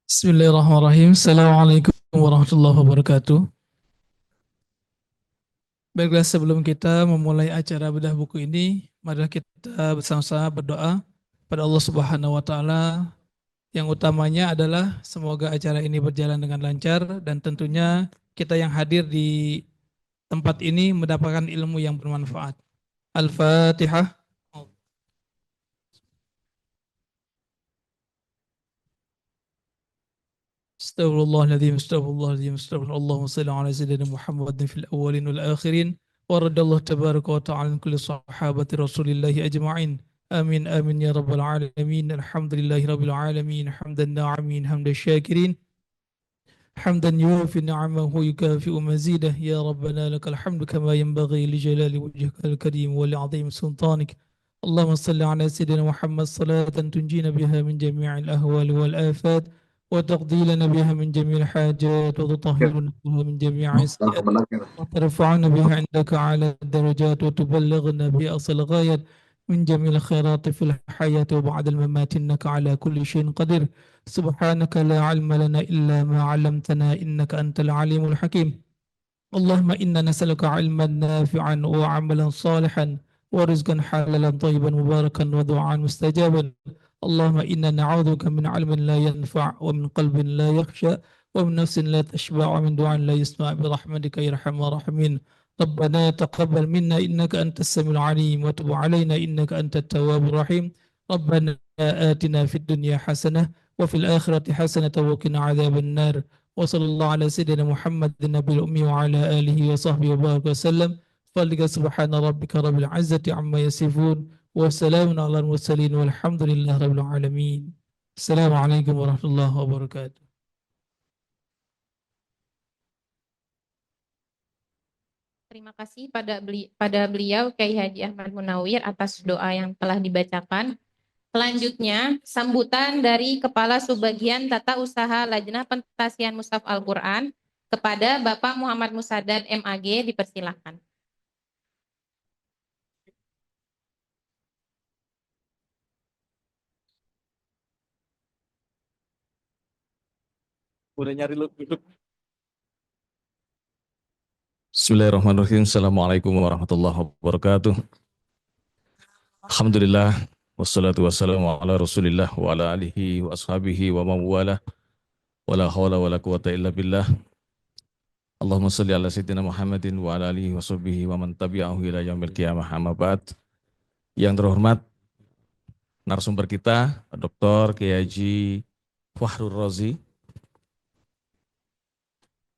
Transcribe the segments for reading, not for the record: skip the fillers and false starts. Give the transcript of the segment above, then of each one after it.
Bismillahirrahmanirrahim. Assalamualaikum warahmatullahi wabarakatuh. Baiklah, sebelum kita memulai acara bedah buku ini, marilah kita bersama-sama berdoa pada Allah Subhanahu wa taala. Yang utamanya adalah semoga acara ini berjalan dengan lancar dan tentunya kita yang hadir di tempat ini mendapatkan ilmu yang bermanfaat. Al-Fatihah. Astagfirullahaladzim, astagfirullahaladzim, astagfirullah. Allahumma salli ala sayyidina Muhammadin fil awwalin wal akhirin. Wa radallahu tabaraka wa ta'ala an kulli sahabati rasulillahi ajma'in. Amin, amin ya rabbal alamin. Alhamdulillahi rabbil alamin. Hamdan na'amin, hamdan syakirin. حمدا يوفي نعمه ويكافئ مزيده يا ربنا لك الحمد كما ينبغي لجلال وجهك الكريم ولعظيم سلطانك. اللهم صل على سيدنا محمد صلاة تنجينا بها من جميع الأهوال والآفات وتقضي لنا بها من جميع الحاجات وتطهرنا بها من جميع السيئات وترفعنا بها عندك على الدرجات وتبلغنا بها أصل الغايات من جميع الخيرات في الحياة وبعد الممات إنك على كل شيء قدير. سبحانك لا علم لنا إلا ما علمتنا إنك أنت العليم الحكيم. اللهم إنا نسألك علما نافعا وعملا صالحا ورزقا حلالا طيبا مباركا ودعاء مستجابا. اللهم إنا نعوذ بك من علم لا ينفع ومن قلب لا يخشى ومن نفس لا تشبع ومن دعاء لا يسمع برحمتك يا أرحم الراحمين. ربنا تقبل منا إنك أنت السميع العليم وتب علينا إنك أنت التواب الرحيم. ربنا آتنا في الدنيا حسنة وفي الآخرة حسنة وقنا عذاب النار. وصلى الله على سيدنا محمد النبي الأمي وعلى آله وصحبه وبارك وسلم. فلك سبحان ربك رب العزة عما يصفون وسلام على المرسلين والحمد لله رب العالمين. السلام عليكم ورحمة الله وبركاته. Terima kasih pada beliau Kiai Haji Ahmad Munawir atas doa yang telah dibacakan. Selanjutnya, sambutan dari Kepala Subbagian Tata Usaha Lajnah Pentasian Mushaf Al-Quran kepada Bapak Muhammad Musadad MAG dipersilakan. Udah nyari duduk. Bismillahirrahmanirrahim. Assalamualaikum warahmatullahi wabarakatuh. Alhamdulillah. Wassalatu wassalamu ala rasulillah wa ala alihi wa ashabihi wa mawala. Wa la hawla wa la quwata illa billah. Allahumma salli ala sayyidina Muhammadin wa ala alihi wa sahbihi wa man tabi'ahu ila yaumil qiyamah amma ba'd. Yang terhormat narasumber kita, Dr. Kiai Haji Fahrul Razi,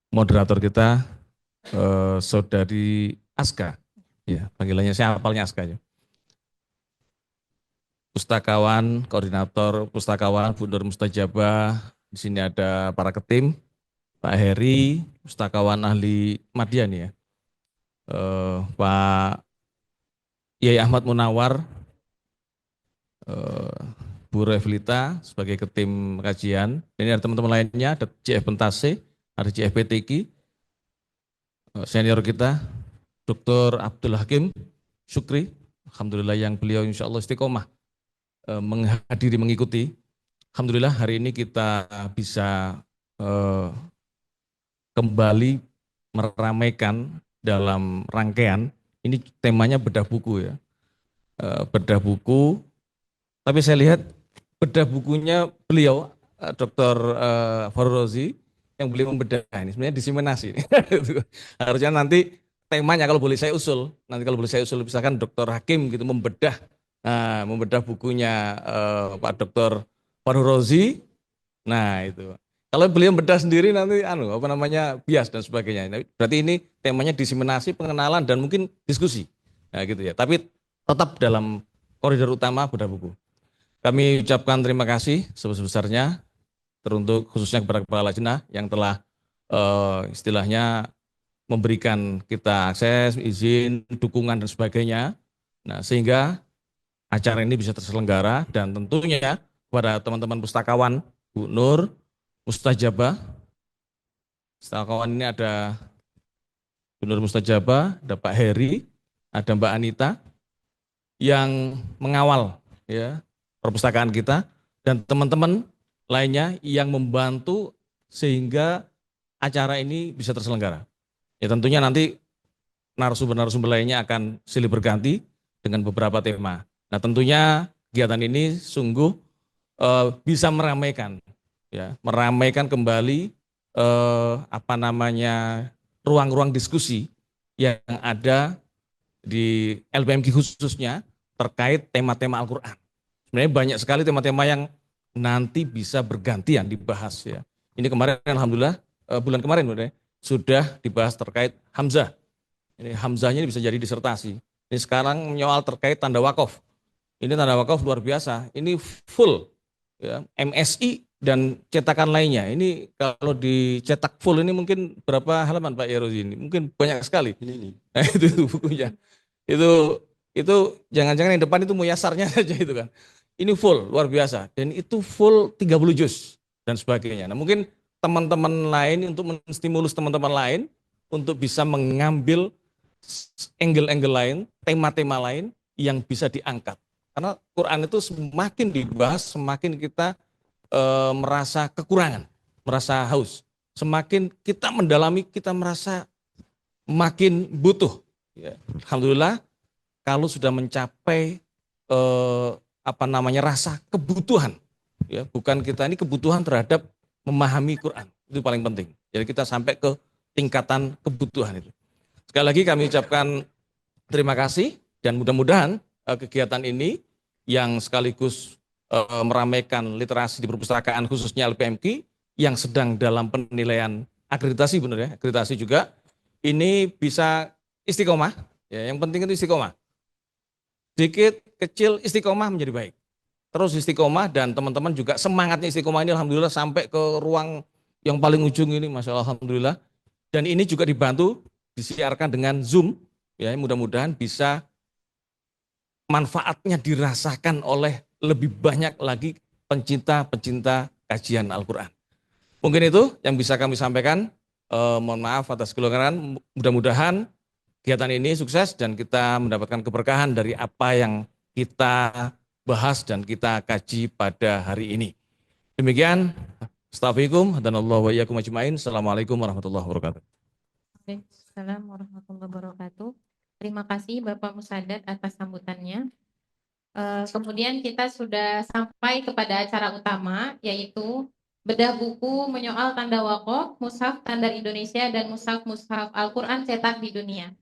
moderator kita, Saudari Aska, ya panggilannya saya hafalnya Aska ya. Pustakawan, koordinator pustakawan Bu Nur Mustajabah, di sini ada para ketim, Pak Heri, pustakawan ahli Madian ya, Pak Yai Ahmad Munawar, Bu Revlita sebagai ketim kajian. Ini ada teman-teman lainnya, ada CF Pentase, ada CF PTQ, senior kita, Dr. Abdul Hakim Syukri, alhamdulillah yang beliau insya Allah istiqomah menghadiri, mengikuti. Alhamdulillah hari ini kita bisa kembali meramaikan dalam rangkaian, ini temanya bedah buku ya, bedah buku, tapi saya lihat bedah bukunya beliau, Dr. Fahrul Razi, yang beliau membedah ini sebenarnya diseminasi. Harusnya nanti temanya kalau boleh saya usul, misalkan Dr. Hakim gitu membedah, membedah bukunya Pak Dr. Fahrul Razi. Nah itu. Kalau beliau membedah sendiri nanti bias dan sebagainya. Berarti ini temanya diseminasi, pengenalan dan mungkin diskusi. Nah gitu ya. Tapi tetap dalam koridor utama bedah buku. Kami ucapkan terima kasih sebesar-besarnya teruntuk khususnya kepada Kepala Lajnah yang telah istilahnya memberikan kita akses, izin, dukungan dan sebagainya. Nah, sehingga acara ini bisa terselenggara dan tentunya kepada teman-teman pustakawan Bu Nur Mustajabah. Pustakawan ini ada Bu Nur Mustajabah, ada Pak Heri, ada Mbak Anita yang mengawal ya perpustakaan kita dan teman-teman lainnya yang membantu sehingga acara ini bisa terselenggara. Ya tentunya nanti narasumber-narasumber lainnya akan silih berganti dengan beberapa tema. Nah tentunya kegiatan ini sungguh bisa meramaikan, ya, meramaikan kembali ruang-ruang diskusi yang ada di LPMQ khususnya terkait tema-tema Al-Quran. Sebenarnya banyak sekali tema-tema yang nanti bisa bergantian dibahas ya. Ini kemarin alhamdulillah bulan kemarin sudah dibahas terkait Hamzah. Ini Hamzahnya ini bisa jadi disertasi. Ini sekarang menyoal terkait tanda wakaf. Ini tanda wakaf luar biasa. Ini full ya, MSI dan cetakan lainnya. Ini kalau dicetak full ini mungkin berapa halaman Pak Yerozi ini? Mungkin banyak sekali. Ini. Nah, itu bukunya. Itu jangan-jangan yang depan itu muyasarnya saja itu kan. Ini full luar biasa dan itu full 30 juz dan sebagainya. Nah, mungkin teman-teman lain untuk menstimulus teman-teman lain untuk bisa mengambil angle-angle lain, tema-tema lain yang bisa diangkat. Karena Quran itu semakin dibahas, semakin kita merasa kekurangan, merasa haus. Semakin kita mendalami, kita merasa makin butuh. Ya. Alhamdulillah, kalau sudah mencapai rasa kebutuhan, ya bukan kita ini kebutuhan terhadap memahami Quran, itu paling penting. Jadi kita sampai ke tingkatan kebutuhan itu. Sekali lagi kami ucapkan terima kasih dan mudah-mudahan kegiatan ini yang sekaligus meramaikan literasi di perpustakaan khususnya LPMQ yang sedang dalam penilaian akreditasi benar ya, akreditasi juga ini bisa istiqomah. Ya, yang penting itu istiqomah. Sedikit kecil istiqomah menjadi baik. Terus istiqomah dan teman-teman juga semangatnya istiqomah ini alhamdulillah sampai ke ruang yang paling ujung ini, masya Allah, alhamdulillah. Dan ini juga dibantu disiarkan dengan Zoom, ya mudah-mudahan bisa manfaatnya dirasakan oleh lebih banyak lagi pencinta-pencinta kajian Al-Quran. Mungkin itu yang bisa kami sampaikan. Mohon maaf atas kelonggaran. Mudah-mudahan kegiatan ini sukses dan kita mendapatkan keberkahan dari apa yang kita bahas dan kita kaji pada hari ini. Demikian. Astagfirullahaladzim dan Allah wa iyyakum ajmain. Assalamualaikum warahmatullahi wabarakatuh. Waalaikumsalam warahmatullahi wabarakatuh. Terima kasih Bapak Musadat atas sambutannya. Kemudian kita sudah sampai kepada acara utama, yaitu bedah buku menyoal tanda wakaf, mushaf standar Indonesia dan mushaf Al-Quran cetak di dunia.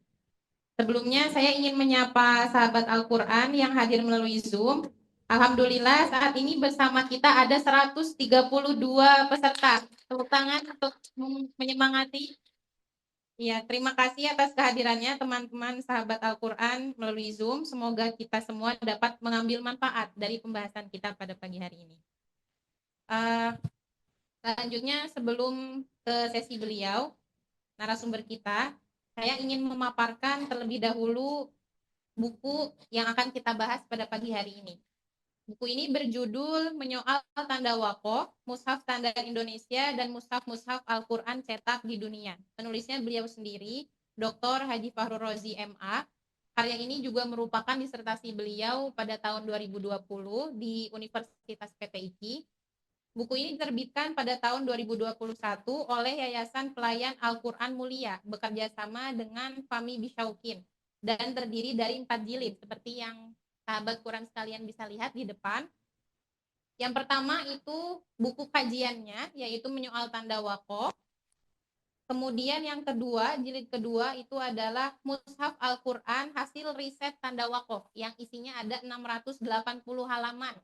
Sebelumnya saya ingin menyapa sahabat Al-Quran yang hadir melalui Zoom. Alhamdulillah saat ini bersama kita ada 132 peserta. Tepuk tangan untuk menyemangati. Ya, terima kasih atas kehadirannya teman-teman sahabat Al-Quran melalui Zoom. Semoga kita semua dapat mengambil manfaat dari pembahasan kita pada pagi hari ini. Selanjutnya sebelum ke sesi beliau, narasumber kita, saya ingin memaparkan terlebih dahulu buku yang akan kita bahas pada pagi hari ini. Buku ini berjudul Menyoal Tanda Wakaf, Mushaf Standar Indonesia dan Mushaf Al-Quran Cetak di Dunia. Penulisnya beliau sendiri, Dr. Haji Fahru Rozi MA. Karya ini juga merupakan disertasi beliau pada tahun 2020 di Universitas PTIQ. Buku ini diterbitkan pada tahun 2021 oleh Yayasan Pelayan Al-Quran Mulia, bekerja sama dengan Fahmi Bisyaukin, dan terdiri dari 4 jilid, seperti yang sahabat Quran sekalian bisa lihat di depan. Yang pertama itu buku kajiannya, yaitu menyoal tanda wakaf. Kemudian yang kedua, jilid kedua itu adalah Mushaf Al-Quran hasil riset tanda wakaf, yang isinya ada 680 halaman.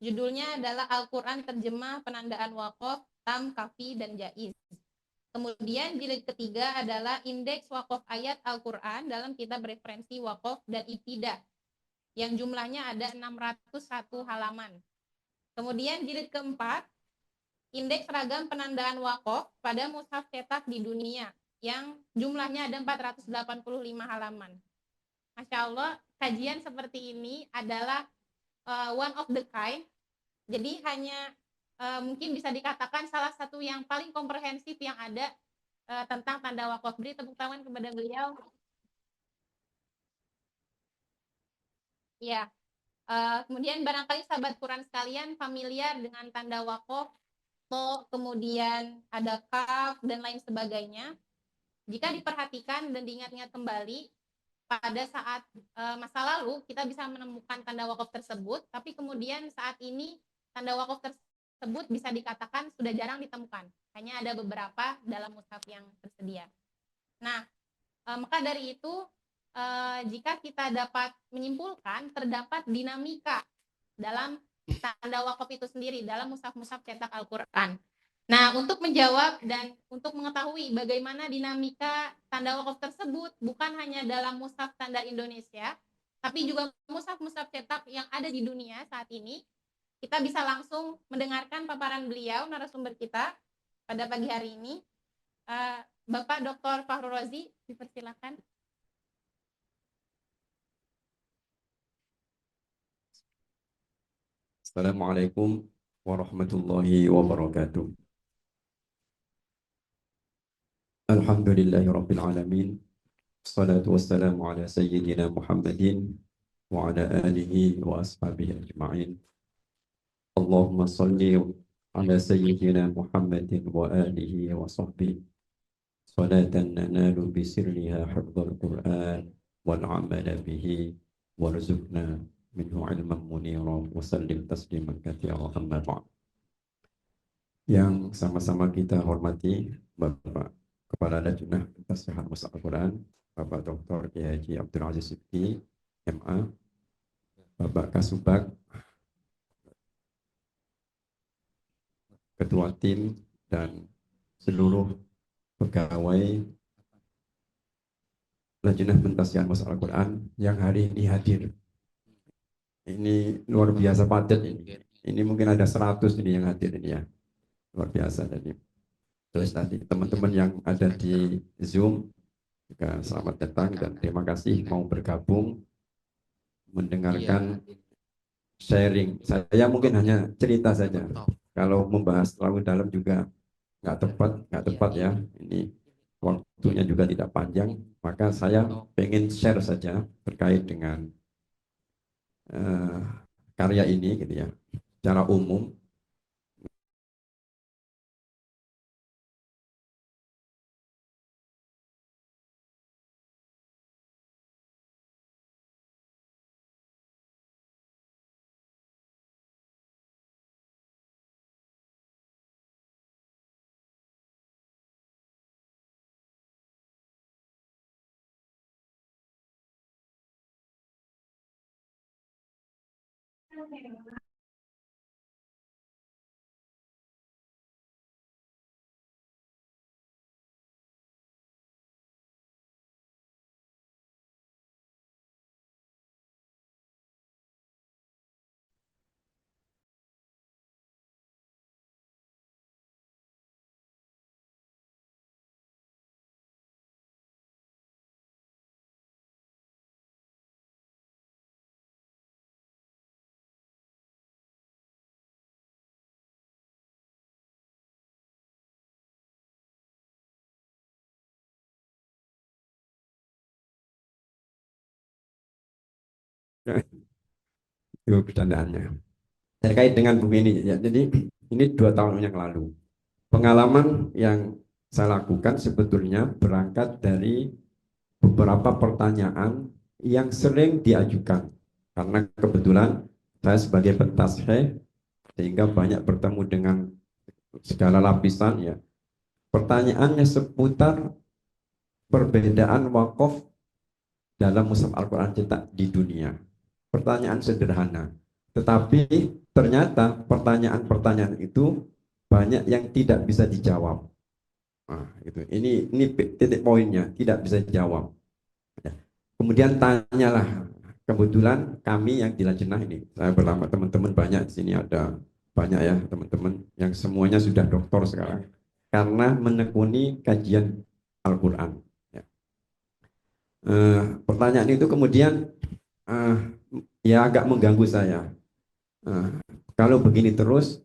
Judulnya adalah Al-Quran Terjemah Penandaan Wakaf, Tam, Kafi, dan Jaiz. Kemudian jilid ketiga adalah Indeks Wakaf Ayat Al-Quran dalam kitab referensi wakaf dan ibtidah, yang jumlahnya ada 601 halaman. Kemudian jilid keempat, Indeks Ragam Penandaan Wakaf pada Mushaf Cetak di Dunia, yang jumlahnya ada 485 halaman. Masya Allah, kajian seperti ini adalah one of the kind. Jadi hanya mungkin bisa dikatakan salah satu yang paling komprehensif yang ada tentang tanda wakaf. Beri tepuk tangan kepada beliau. Ya, Kemudian barangkali sahabat Quran sekalian familiar dengan tanda wakof, to, kemudian ada kaf dan lain sebagainya. Jika diperhatikan dan diingat-ingat kembali, pada saat masa lalu kita bisa menemukan tanda wakof tersebut, tapi kemudian saat ini tanda wakof tersebut bisa dikatakan sudah jarang ditemukan. Hanya ada beberapa dalam mushaf yang tersedia. Nah, maka dari itu jika kita dapat menyimpulkan terdapat dinamika dalam tanda wakof itu sendiri dalam mushaf-mushaf cetak Al-Quran. Nah, untuk menjawab dan untuk mengetahui bagaimana dinamika tanda wakof tersebut bukan hanya dalam mushaf standar Indonesia, tapi juga mushaf-mushaf cetak yang ada di dunia saat ini, kita bisa langsung mendengarkan paparan beliau, narasumber kita pada pagi hari ini. Bapak Dr. Fakhrul Razi, dipersilakan. Assalamualaikum warahmatullahi wabarakatuh. Alhamdulillahi rabbil alamin. Assalatu wassalamu ala sayyidina Muhammadin wa ala alihi wa ashabihi ajma'in. Allahumma salli ala sayyidina Muhammadin wa alihi wa sahbihi salatan nanalu bisirriha hifdzal Qur'an wal amala bihi warzuqna minhu ilman munira wa sallim tasliman katsira amma ba'd. Yang sama-sama kita hormati Bapak Kepala Lajnah Tasyihan Mushaf Al-Quran, Bapak Dr. Kiai Haji Abdul Aziz Siddiq, MA, Bapak Kasubag, Ketua Tim dan seluruh pegawai Lajnah Pentasyihan Mushaf Al-Quran yang hari ini hadir. Ini luar biasa padat ini. Ini mungkin ada 100 ini yang hadir ini ya. Luar biasa tadi. Terus tadi teman-teman yang ada di Zoom juga selamat datang dan terima kasih mau bergabung mendengarkan sharing. Saya mungkin hanya cerita saja. Kalau membahas terlalu dalam juga nggak tepat ya. Ini waktunya juga tidak panjang. Maka saya pengen share saja terkait dengan karya ini gitu ya. Secara umum. Itu bercandaannya. Terkait dengan buku ini, ya, jadi ini 2 tahun yang lalu. Pengalaman yang saya lakukan sebetulnya berangkat dari beberapa pertanyaan yang sering diajukan. Karena kebetulan saya sebagai pentasheh sehingga banyak bertemu dengan segala lapisan ya. Pertanyaannya seputar perbedaan wakaf dalam mushaf Al-Quran cetak di dunia. Pertanyaan sederhana, tetapi ternyata pertanyaan-pertanyaan itu banyak yang tidak bisa dijawab. Nah, itu. Ini titik poinnya, tidak bisa dijawab. Kemudian tanyalah, kebetulan kami yang di Lajnah ini, saya bersama teman-teman banyak di sini ada banyak ya teman-teman yang semuanya sudah doktor sekarang karena menekuni kajian Al-Quran. Ya. Pertanyaan itu kemudian ya agak mengganggu saya. Kalau begini terus,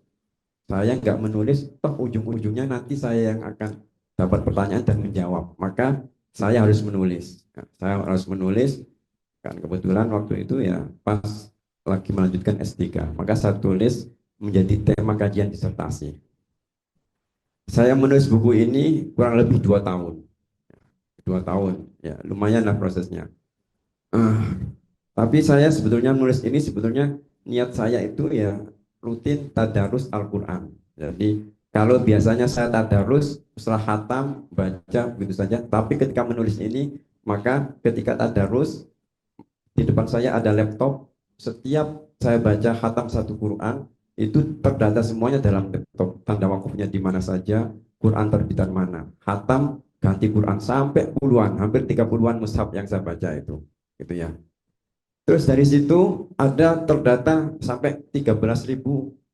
saya nggak menulis, toh ujung-ujungnya nanti saya yang akan dapat pertanyaan dan menjawab. Maka saya harus menulis. Saya harus menulis, kan kebetulan waktu itu ya pas lagi melanjutkan S3. Maka saya tulis menjadi tema kajian disertasi. Saya menulis buku ini kurang lebih 2 tahun. 2 tahun, ya lumayan lah prosesnya. Tapi saya sebetulnya menulis ini sebetulnya niat saya itu ya rutin tadarus Al-Quran. Jadi kalau biasanya saya tadarus setelah khatam baca begitu saja, tapi ketika menulis ini maka ketika tadarus di depan saya ada laptop, setiap saya baca khatam satu Quran itu terdata semuanya dalam laptop, tanda wakufnya di mana saja, Quran terbitan mana, khatam ganti Quran sampai puluhan, hampir 30-an mushaf yang saya baca itu, gitu ya. Terus dari situ ada terdata sampai 13.000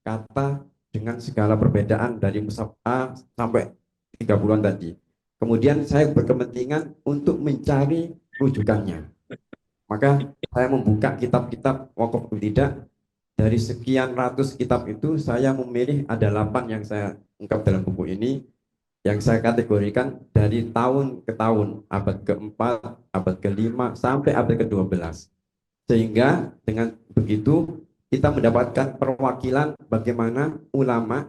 kata dengan segala perbedaan dari mushaf A sampai 30-an tadi. Kemudian saya berkepentingan untuk mencari rujukannya. Maka saya membuka kitab-kitab wakaf tidak, dari sekian ratus kitab itu saya memilih ada 8 yang saya ungkap dalam buku ini, yang saya kategorikan dari tahun ke tahun, abad keempat, abad kelima, sampai abad ke-12. Sehingga dengan begitu kita mendapatkan perwakilan bagaimana ulama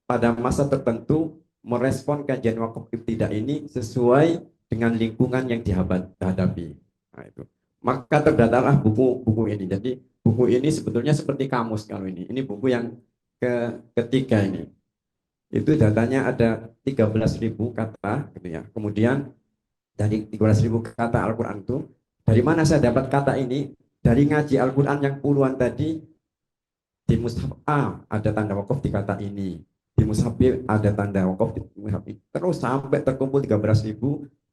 pada masa tertentu merespon kajian wakaf ibtidah ini sesuai dengan lingkungan yang dihadapi. Nah, itu. Maka terdatalah buku ini. Jadi buku ini sebetulnya seperti kamus kalau ini. Ini buku yang ketiga ini. Itu datanya ada 13.000 kata gitu ya. Kemudian dari 13.000 kata Al-Qur'an itu, dari mana saya dapat kata ini? Dari ngaji Al-Qur'an yang puluhan tadi. Di mushaf A ada tanda wakaf di kata ini. Di mushaf B ada tanda wakaf di mushaf B. Terus sampai terkumpul 13.000.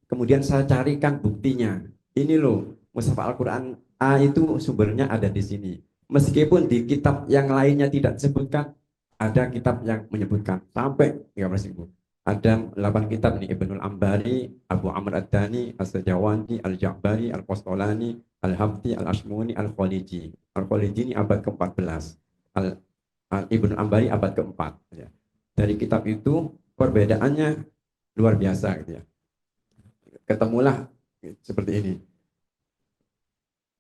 Kemudian saya carikan buktinya. Ini loh, mushaf Al-Qur'an A itu sumbernya ada di sini. Meskipun di kitab yang lainnya tidak disebutkan, ada kitab yang menyebutkan sampai 13.000. Ada 8 kitab nih, Ibnul Ambari, Abu Amr Ad-Dani, As-Sajawani, Al-Ja'bari, Al-Qastolani, Al-Habti, Al-Ashmuni, Al-Khaliji. Al-Khaliji ini abad ke-14. Ibnul Ambari abad ke-4. Ya. Dari kitab itu perbedaannya luar biasa gitu ya. Ketemulah seperti ini.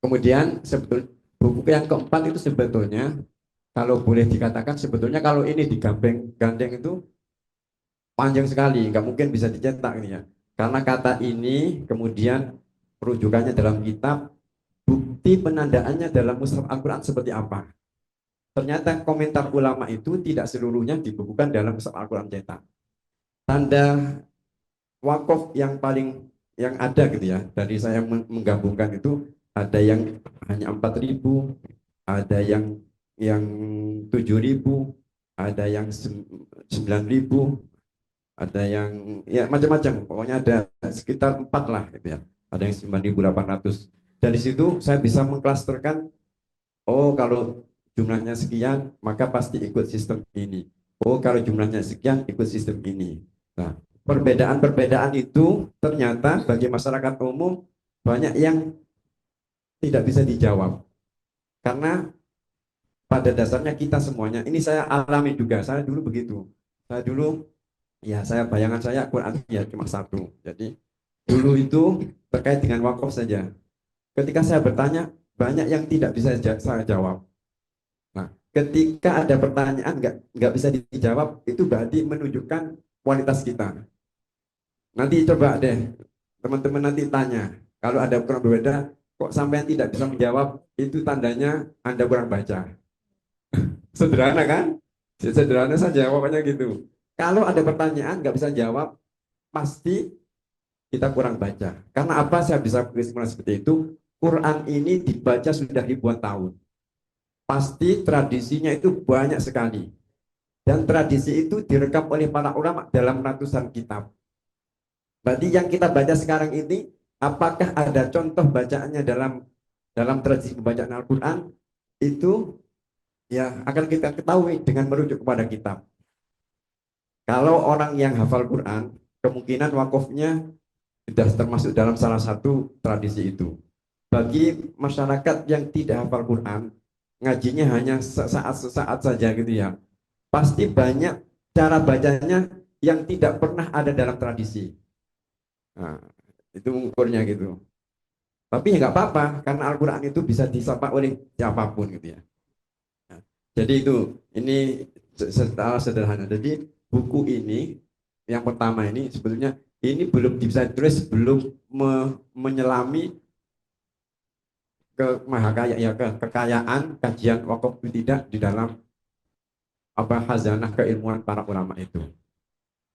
Kemudian buku yang keempat itu sebetulnya kalau boleh dikatakan sebetulnya kalau ini digandeng itu panjang sekali, nggak mungkin bisa dicetak ini ya. Karena kata ini kemudian rujukannya dalam kitab, bukti penandaannya dalam mushaf Al-Qur'an seperti apa. Ternyata komentar ulama itu tidak seluruhnya dibukukan dalam mushaf Al-Qur'an cetak. Tanda wakaf yang paling yang ada gitu ya, dari saya menggabungkan itu ada yang hanya 4.000, ada yang 7.000, ada yang 9.000, ada yang ya macam-macam, pokoknya ada sekitar 4 lah gitu ya. Ada yang 9.800. Dari situ saya bisa mengklasterkan, oh kalau jumlahnya sekian maka pasti ikut sistem ini. Oh kalau jumlahnya sekian ikut sistem ini. Nah, perbedaan-perbedaan itu ternyata bagi masyarakat umum banyak yang tidak bisa dijawab. Karena pada dasarnya kita semuanya, ini saya alami juga, saya dulu begitu. Saya dulu, ya bayangan saya Quran ya cuma satu. Jadi dulu itu terkait dengan wakaf saja. Ketika saya bertanya, banyak yang tidak bisa saya jawab. Nah, ketika ada pertanyaan nggak bisa dijawab, itu berarti menunjukkan kualitas kita. Nanti coba deh, teman-teman nanti tanya, kalau ada kurang berbeda, kok sampai tidak bisa menjawab, itu tandanya Anda kurang baca. Sederhana kan? Sederhana saja, pokoknya gitu. Kalau ada pertanyaan nggak bisa jawab, pasti kita kurang baca. Karena apa saya bisa kesimpulan seperti itu? Quran ini dibaca sudah ribuan tahun. Pasti tradisinya itu banyak sekali. Dan tradisi itu direkam oleh para ulama dalam ratusan kitab. Berarti yang kita baca sekarang ini, apakah ada contoh bacaannya dalam tradisi pembacaan Al-Quran? Itu ya akan kita ketahui dengan merujuk kepada kitab. Kalau orang yang hafal Quran, kemungkinan wakafnya sudah termasuk dalam salah satu tradisi itu. Bagi masyarakat yang tidak hafal Quran, ngajinya hanya sesaat saja gitu ya. Pasti banyak cara bacanya yang tidak pernah ada dalam tradisi. Nah, itu ukurnya gitu. Tapi ya nggak apa-apa, karena Al-Quran itu bisa disapa oleh siapapun gitu ya. Jadi ini secara sederhana. Jadi buku ini yang pertama ini sebetulnya ini belum bisa ditulis sebelum menyelami ke mahakaya ya kekayaan kajian wakaf tidak di dalam apa khazanah keilmuan para ulama itu.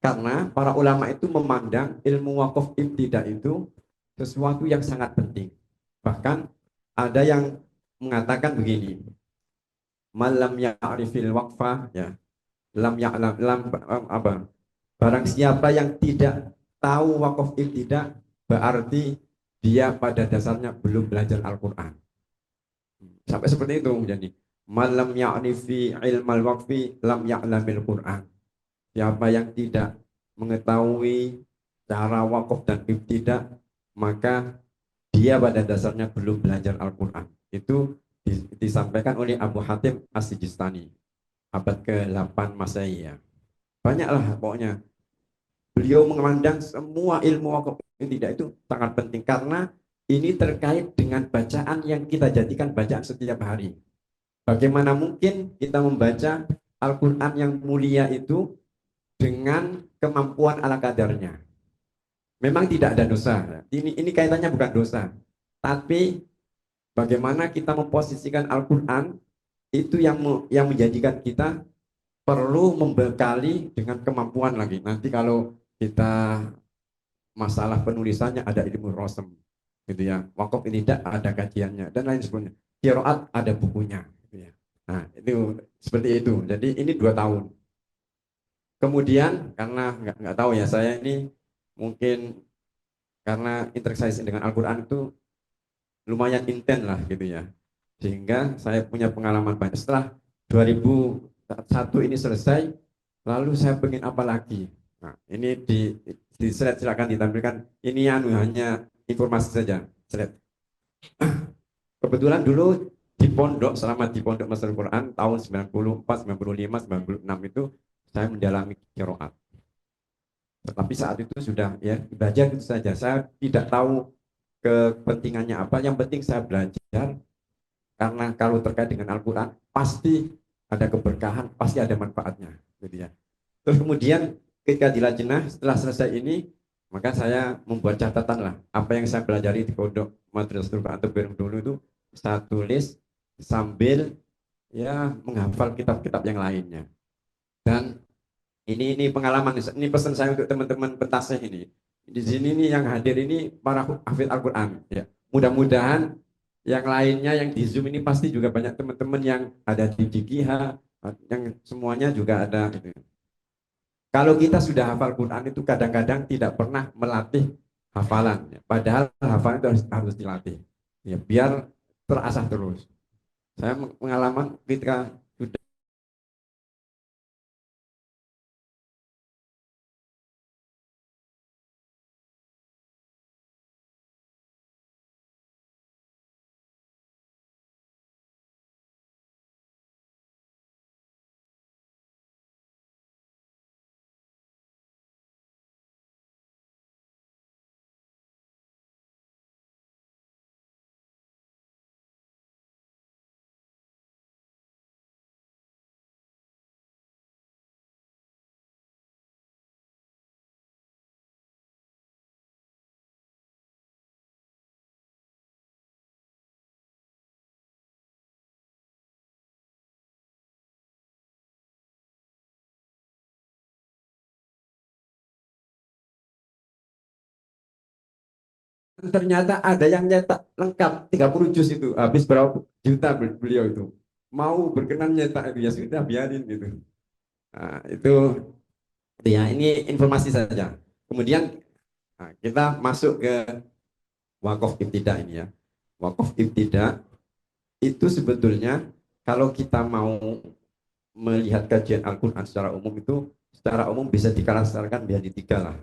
Karena para ulama itu memandang ilmu wakaf ibtidah itu sesuatu yang sangat penting. Bahkan ada yang mengatakan begini, malam ya'rifil waqfah ya, lam ya'lam lam apa? Barang siapa yang tidak tahu wakaf ibtidah berarti dia pada dasarnya belum belajar Al-Qur'an. Sampai seperti itu jadi malam ya'rifi ilmal waqfi lam ya'lamil Qur'an. Siapa yang tidak mengetahui cara wakaf dan ibtidah maka dia pada dasarnya belum belajar Al-Qur'an. Itu disampaikan oleh Abu Hatim As-Sijistani abad ke-8 Masehi ya. Banyaklah pokoknya. Beliau memandang semua ilmu wakaf ibtidah itu sangat penting karena ini terkait dengan bacaan yang kita jadikan bacaan setiap hari. Bagaimana mungkin kita membaca Al-Quran yang mulia itu dengan kemampuan ala kadarnya. Memang tidak ada dosa. Ini kaitannya bukan dosa. Tapi bagaimana kita memposisikan Al-Quran itu yang menjadikan kita perlu membekali dengan kemampuan lagi. Nanti kalau kita masalah penulisannya ada ilmu rosem gitu ya, wakaf ini tidak ada kajiannya dan lain sebagainya, qiraat ada bukunya gitu ya. Nah itu seperti itu. Jadi ini 2 tahun. Kemudian karena nggak tahu ya, saya ini mungkin karena interaksi dengan Al-Quran itu lumayan intens lah gitu ya, sehingga saya punya pengalaman banyak. Setelah 2001 ini selesai, lalu saya pengen apa lagi. Nah ini di slide silakan ditampilkan. Ini hanya informasi saja. Slide. Kebetulan dulu di pondok, selama di pondok Masjidil Quran tahun 94, 95, 96 itu saya mendalami qiraat. Tetapi saat itu sudah ya belajar itu saja. Saya tidak tahu kepentingannya apa. Yang penting saya belajar karena kalau terkait dengan Al-Quran pasti ada keberkahan, pasti ada manfaatnya. Gitu ya. Terus kemudian ketika di lajnah setelah selesai ini, maka saya membuat catatan lah apa yang saya pelajari di pondok Madrasatul Quran Terbirung dulu itu saya tulis sambil ya menghafal kitab-kitab yang lainnya. Dan ini pengalaman, ini pesan saya untuk teman-teman pentasih ini. Di sini nih yang hadir ini para hafid Al-Quran. Ya. Mudah-mudahan yang lainnya yang di Zoom ini pasti juga banyak teman-teman yang ada di GGH, yang semuanya juga ada. Gitu. Kalau kita sudah hafal Quran itu kadang-kadang tidak pernah melatih hafalan. Ya. Padahal hafalan itu harus dilatih. Ya, biar terasah terus. Saya pengalaman ketika sudah ternyata ada yang nyetak lengkap 30 juz itu habis berapa juta beliau itu mau berkenan nyetak itu ya sudah biarin gitu. Nah, itu ya ini informasi saja. Kemudian kita masuk ke wakaf ibtidah ini ya. Wakaf ibtidah itu sebetulnya kalau kita mau melihat kajian Al-Quran secara umum bisa diklasterkan menjadi 3 lah.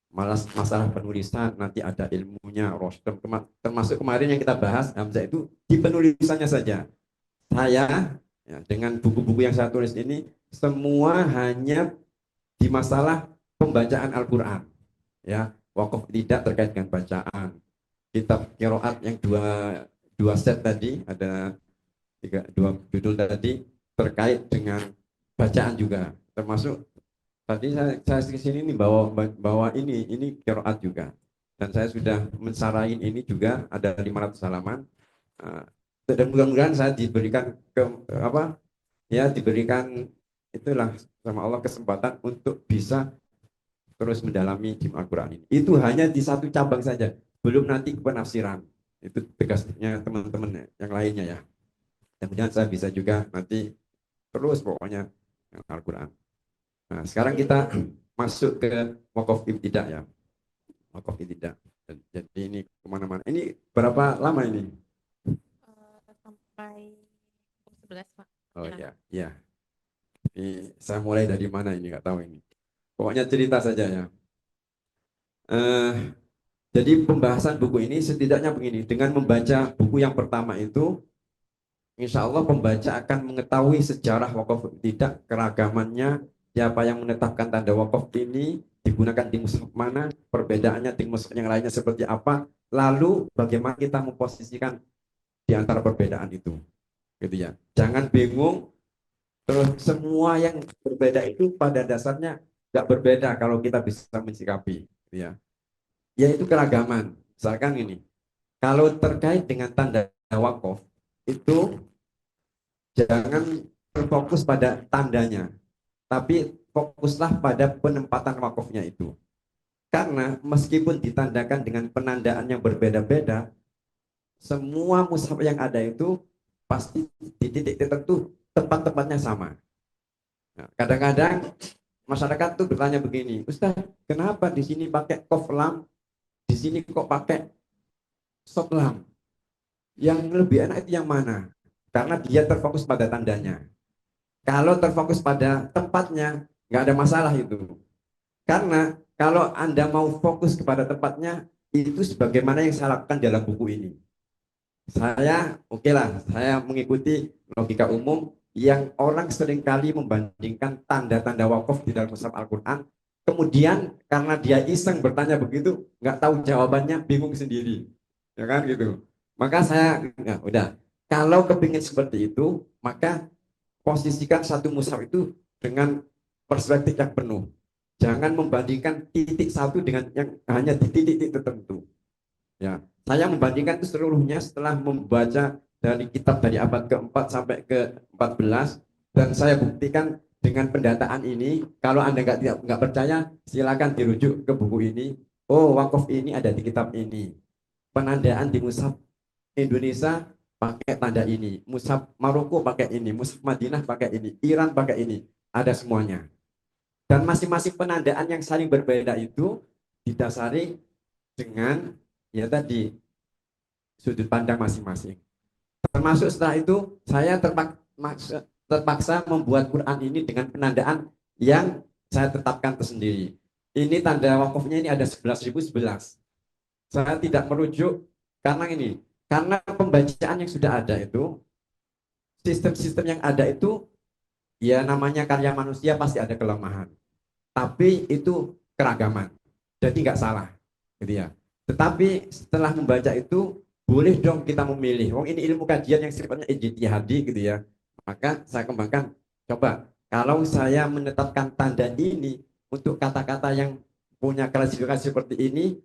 Masalah penulisan nanti ada ilmunya rostem, termasuk kemarin yang kita bahas Hamzah itu di penulisannya saja. Saya ya, dengan buku-buku yang saya tulis ini semua hanya di masalah pembacaan Al-Quran ya, wakaf tidak terkait dengan bacaan. Kitab qiraat yang dua set tadi ada 2 judul tadi terkait dengan bacaan juga, termasuk tadi saya ke sini nih bawa ini qiraat juga, dan saya sudah mensarahin ini juga ada 500 halaman. Dan mudah-mudahan saya diberikan diberikan itulah sama Allah kesempatan untuk bisa terus mendalami di Al-Quran ini. Itu hanya di satu cabang saja, belum nanti ke penafsiran. Itu tugasnya teman-teman yang lainnya ya. Kemudian saya bisa juga nanti terus pokoknya Al-Quran. Nah, sekarang kita masuk ke wakaf ibtidah ya. Wakaf ibtidah. Jadi ini kemana-mana. Ini berapa lama ini? Sampai 11, Pak. Oh ya, ya. Ini saya mulai dari mana ini nggak tahu ini. Pokoknya cerita saja ya. Jadi pembahasan buku ini setidaknya begini. Dengan membaca buku yang pertama itu, insya Allah pembaca akan mengetahui sejarah wakaf ibtidah, keragamannya, siapa yang menetapkan tanda wakaf ini, digunakan di mushaf mana, perbedaannya di mushaf yang lainnya seperti apa, lalu bagaimana kita memposisikan di antara perbedaan itu, gitu ya. Jangan bingung, terus semua yang berbeda itu pada dasarnya nggak berbeda kalau kita bisa mensikapi, gitu ya. Yaitu keragaman. Misalkan ini, kalau terkait dengan tanda wakaf itu jangan terfokus pada tandanya, tapi fokuslah pada penempatan wakafnya itu. Karena meskipun ditandakan dengan penandaan yang berbeda-beda, semua mushaf yang ada itu pasti di titik tertentu tempat-tempatnya sama. Nah, kadang-kadang masyarakat tuh bertanya begini, Ustaz, kenapa di sini pakai qaf lam, di sini kok pakai shad lam? Yang lebih enak itu yang mana? Karena dia terfokus pada tandanya. Kalau terfokus pada tempatnya, nggak ada masalah itu. Karena kalau Anda mau fokus kepada tempatnya, itu sebagaimana yang saya lakukan dalam buku ini. Saya, saya mengikuti logika umum yang orang seringkali membandingkan tanda-tanda wakaf di dalam mushaf Al-Quran. Kemudian karena dia iseng bertanya begitu, nggak tahu jawabannya, bingung sendiri. Ya kan gitu. Maka saya, ya udah, kalau kepingin seperti itu, maka posisikan satu mushaf itu dengan perspektif yang penuh. Jangan membandingkan titik satu dengan yang hanya di titik tertentu. Ya, saya membandingkan itu seluruhnya setelah membaca dari kitab dari abad ke-4 sampai ke-14, dan saya buktikan dengan pendataan ini. Kalau Anda nggak percaya, silakan dirujuk ke buku ini. Oh, wakaf ini ada di kitab ini. Penandaan di mushaf Indonesia pakai tanda ini, mushaf Maroko pakai ini, mushaf Madinah pakai ini, Iran pakai ini, ada semuanya. Dan masing-masing penandaan yang saling berbeda itu didasari dengan ya tadi sudut pandang masing-masing. Termasuk setelah itu saya terpaksa membuat Quran ini dengan penandaan yang saya tetapkan tersendiri. Ini tanda wakafnya ini ada 11.011. Saya tidak merujuk karena pembacaan yang sudah ada itu, sistem-sistem yang ada itu, ya namanya karya manusia pasti ada kelemahan. Tapi itu keragaman, jadi nggak salah, gitu ya. Tetapi setelah membaca itu, boleh dong kita memilih. Ini ilmu kajian yang sifatnya ijtihadi, gitu ya. Maka saya kembangkan, coba kalau saya menetapkan tanda ini untuk kata-kata yang punya klasifikasi seperti ini,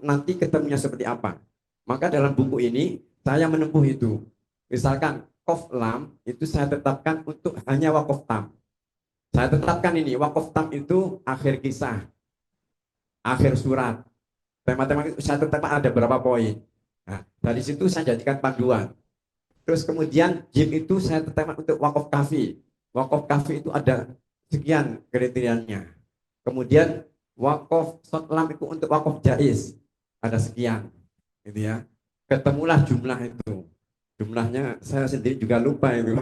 nanti ketemunya seperti apa? Maka dalam buku ini saya menempuh itu. Misalkan qaf lam itu saya tetapkan untuk hanya wakaf tam. Saya tetapkan ini wakaf tam itu akhir kisah, akhir surat. Tema-tema itu saya tetapkan ada berapa poin. Nah, dari situ saya jadikan panduan. Terus kemudian jim itu saya tetapkan untuk wakaf kafi. Wakaf kafi itu ada sekian kriterianya. Kemudian wakaf shad lam itu untuk wakaf jaiz ada sekian, gitu ya. Ketemulah jumlah itu. Jumlahnya saya sendiri juga lupa itu.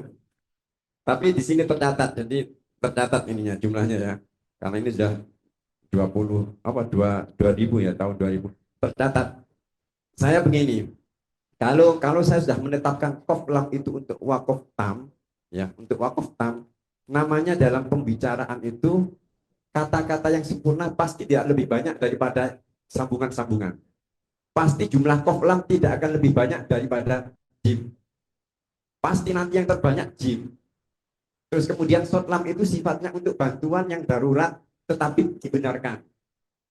Tapi di sini tercatat, jadi tercatat ininya jumlahnya ya. Karena ini sudah 2000 ya, tahun 2000. Tercatat. Saya begini, kalau saya sudah menetapkan qaf lam itu untuk wakaf tam, ya, untuk wakaf tam, namanya dalam pembicaraan itu kata-kata yang sempurna pasti tidak lebih banyak daripada sambungan-sambungan. Pasti jumlah qaf lam tidak akan lebih banyak daripada jim. Pasti nanti yang terbanyak jim. Terus kemudian short lam itu sifatnya untuk bantuan yang darurat tetapi dibenarkan.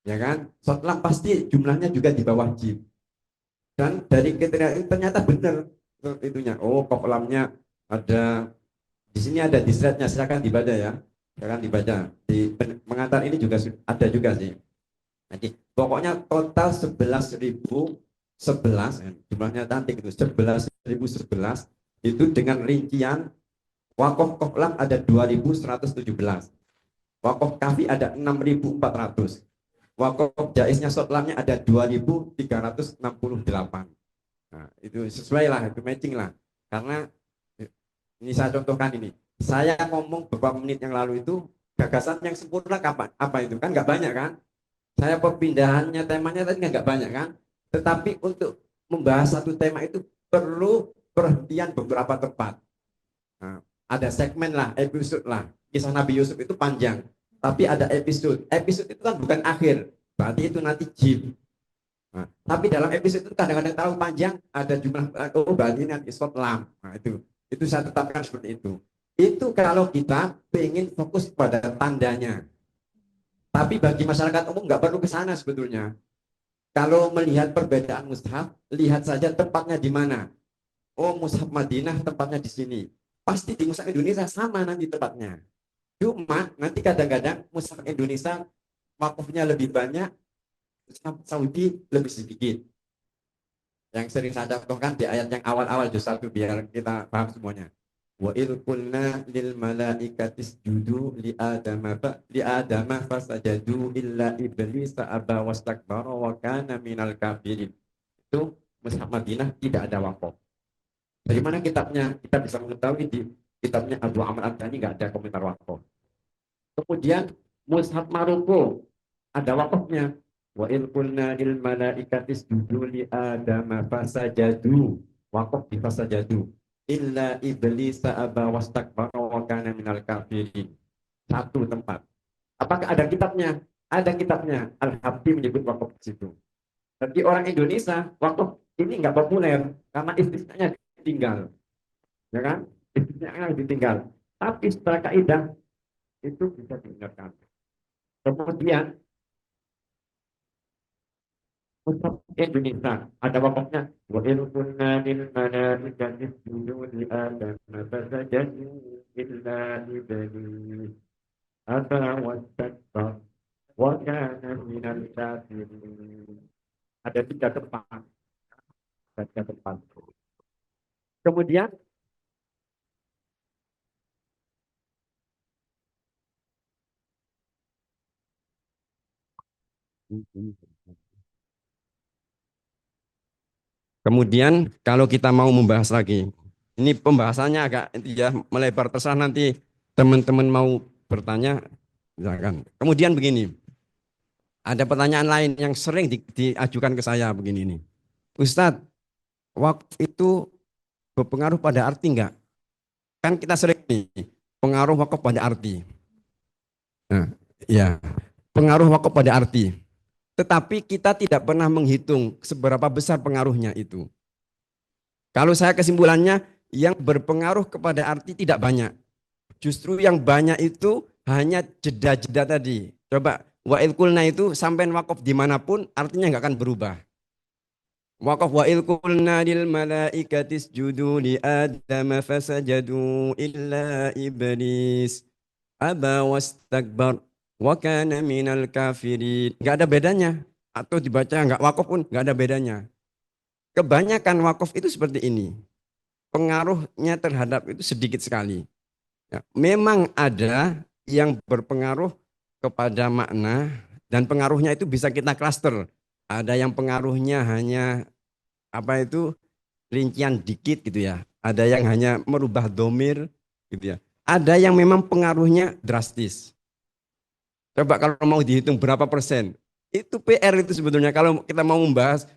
Ya kan? Short lam pasti jumlahnya juga di bawah jim. Dan dari kriteria itu ternyata benar itunya. Oh, kok lamnya ada di sini, ada di slide-nya, silakan dibaca ya. Silakan dibaca. Di pengantar ini juga ada juga sih. Jadi pokoknya total 11.011, jumlahnya cantik itu 11.011 itu dengan rincian wakaf koklam ada 2.117, wakaf kafi ada 6.400, wakaf jaiznya shortlamnya ada 2.368. Nah, itu sesuai lah, itu matching lah. Karena ini saya contohkan ini. Saya ngomong beberapa menit yang lalu itu gagasan yang sempurna kapan? Apa itu? Kan nggak banyak kan? Saya perpindahannya temanya tadi nggak banyak kan? Tetapi untuk membahas satu tema itu perlu perhentian beberapa tempat. Nah, ada segmen lah, episode lah. Kisah Nabi Yusuf itu panjang, tapi ada episode. Episode itu kan bukan akhir, berarti itu nanti jim. Nah, tapi dalam episode itu kadang-kadang terlalu panjang, ada jumlah, oh berarti nanti short lam. Nah, itu saya tetapkan seperti itu. Itu kalau kita pengen fokus pada tandanya. Tapi bagi masyarakat umum nggak perlu ke sana sebetulnya. Kalau melihat perbedaan mushaf, lihat saja tempatnya di mana. Oh, mushaf Madinah tempatnya di sini. Pasti di mushaf Indonesia sama nanti tempatnya. Cuma nanti kadang-kadang mushaf Indonesia wakafnya lebih banyak, mushaf Saudi lebih sedikit. Yang sering saya contohkan di ayat yang awal-awal juz 1 biar kita paham semuanya. Wa idh qulna lil malaikati isjudu li adama fasajadu illa iblis aba wastakbara wa kana minal kafirin. Itu mushaf Madinah tidak ada wakaf. Dari mana kitabnya? Kita bisa mengetahui di kitabnya Abu Amr Ad-Dani nggak ada komentar wakaf. Kemudian mushaf Maroko ada wakafnya. Wa idh qulna lil malaikati isjudu li adama fasajadu. Wakaf di fasajadu. Illa iblis aba wastakbara wa kana minal kafirin. Satu tempat. Apakah ada kitabnya? Ada kitabnya. Al-Habib menyebut wakaf di situ. Tapi orang Indonesia wakaf ini nggak populer karena istisnanya ditinggal. Ya kan? Istisnanya ditinggal. Tapi secara kaidah itu bisa dihindarkan. Kemudian untuk Indonesia ada wakafnya wa ilkunna lil malaikati isjudu li adama fasajadu illa iblis aba wastakbar wa kana minal kafirin. Ada tiga tempat. Kemudian kalau kita mau membahas lagi, ini pembahasannya agak ya melebar, terserah nanti teman-teman mau bertanya, silakan. Kemudian begini, ada pertanyaan lain yang sering diajukan ke saya begini nih. Ustadz, wakaf itu berpengaruh pada arti enggak? Kan kita sering nih, pengaruh wakaf pada arti. Nah, ya, pengaruh wakaf pada arti. Tetapi kita tidak pernah menghitung seberapa besar pengaruhnya itu. Kalau saya kesimpulannya, yang berpengaruh kepada arti tidak banyak. Justru yang banyak itu hanya jeda-jeda tadi. Coba, wa'il kulna itu sampai wakaf dimanapun artinya nggak akan berubah. Waqaf wa il qulna lil malaikati isjudu li adama fasajadu illa iblis aba wastakbar wa kana minal kafirin. Enggak ada bedanya, atau dibaca enggak waqaf pun enggak ada bedanya. Kebanyakan waqaf itu seperti ini. Pengaruhnya terhadap itu sedikit sekali. Ya, memang ada yang berpengaruh kepada makna dan pengaruhnya itu bisa kita klaster. Ada yang pengaruhnya hanya apa itu rincian dikit gitu ya. Ada yang hanya merubah domir gitu ya. Ada yang memang pengaruhnya drastis. Coba kalau mau dihitung berapa persen. Itu PR itu sebetulnya kalau kita mau membahas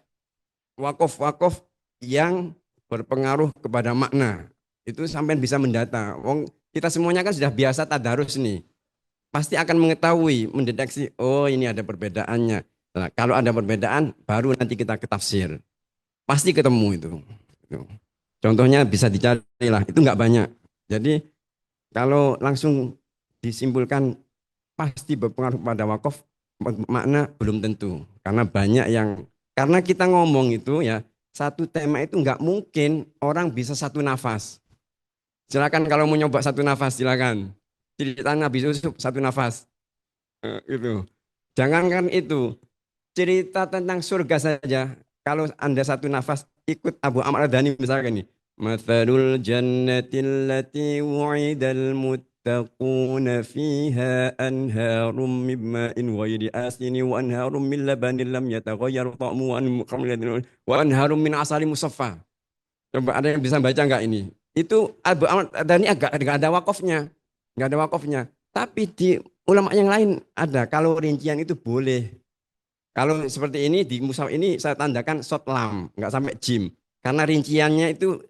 wakaf-wakaf yang berpengaruh kepada makna. Itu sampai bisa mendata. Wong kita semuanya kan sudah biasa tadarus nih. Pasti akan mengetahui, mendeteksi, oh ini ada perbedaannya. Nah, kalau ada perbedaan, baru nanti kita ke tafsir. Pasti ketemu itu. Contohnya bisa dicari lah, itu nggak banyak. Jadi Kalau langsung disimpulkan pasti berpengaruh pada wakaf, makna belum tentu. Karena banyak yang, karena kita ngomong itu ya, satu tema itu nggak mungkin orang bisa satu nafas. Silakan kalau mau nyoba satu nafas, silakan. Cerita Nabi Yusuf satu nafas. Itu. Jangankan itu, cerita tentang surga saja. Kalau Anda satu nafas ikut Abu Amr Ad-Dhani misalkan nih. Mathalul jannatil lati wu'idal muttaquna fiha anharum min ma'in ghairi asini wa anharum min labanin lam yataghayyar ta'mu wa anharum min asali musaffa. Coba ada yang bisa baca enggak ini? Itu Abu Amr Ad-Dhani agak ada wakafnya. Enggak ada wakafnya. Tapi di ulama yang lain ada. Kalau rincian itu boleh. Kalau seperti ini di mushaf ini saya tandakan short lam, enggak sampai jim. Karena rinciannya itu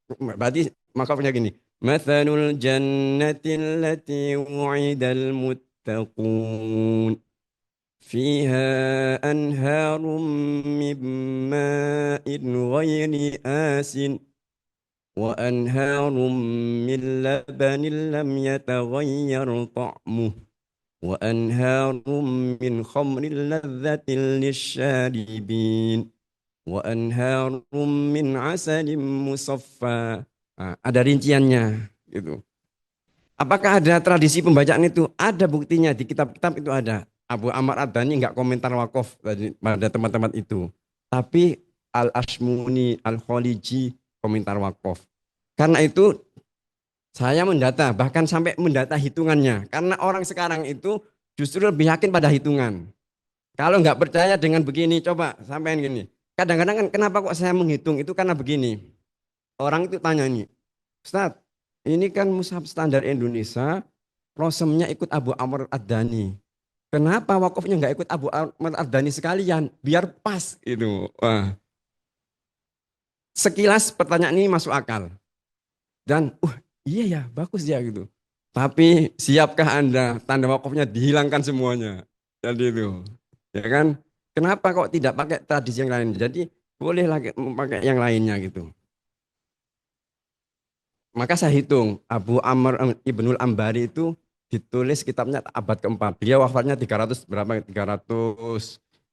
berarti makanya gini. Mathalul jannatil lati wu'idal muttaqun fiha anharum min ma'in ghairi asin wa anharum min labanin lam yataghayyar ta'muh wa anharum min khamrin ladzatin lisyaribin wa anharum min asalin musaffa. Ada rinciannya gitu. Apakah ada tradisi pembacaan itu? Ada buktinya di kitab-kitab itu ada. Abu Amr Ad-Dhani enggak komentar wakaf pada tempat-tempat itu. Tapi Al-Ashmuni, Al-Khaliji komentar wakaf. Karena itu saya mendata, bahkan sampai mendata hitungannya. Karena orang sekarang itu justru lebih yakin pada hitungan. Kalau nggak percaya dengan begini, coba sampein gini. Kadang-kadang kan kenapa kok saya menghitung itu karena begini. Orang itu tanya nih, Ustadz, ini kan mushaf standar Indonesia, rosemnya ikut Abu Amr Ad-Dhani. Kenapa wakafnya nggak ikut Abu Amr Ad-Dhani sekalian? Biar pas itu. Wah. Sekilas pertanyaan ini masuk akal. Dan, iya ya, bagus ya gitu. Tapi siapkah Anda tanda wakafnya dihilangkan semuanya? Jadi itu, ya kan? Kenapa kok tidak pakai tradisi yang lain? Jadi boleh lagi memakai yang lainnya gitu. Maka saya hitung Abu Amr Ibnul Ambari itu ditulis kitabnya abad keempat. Dia wafatnya 300 berapa? 300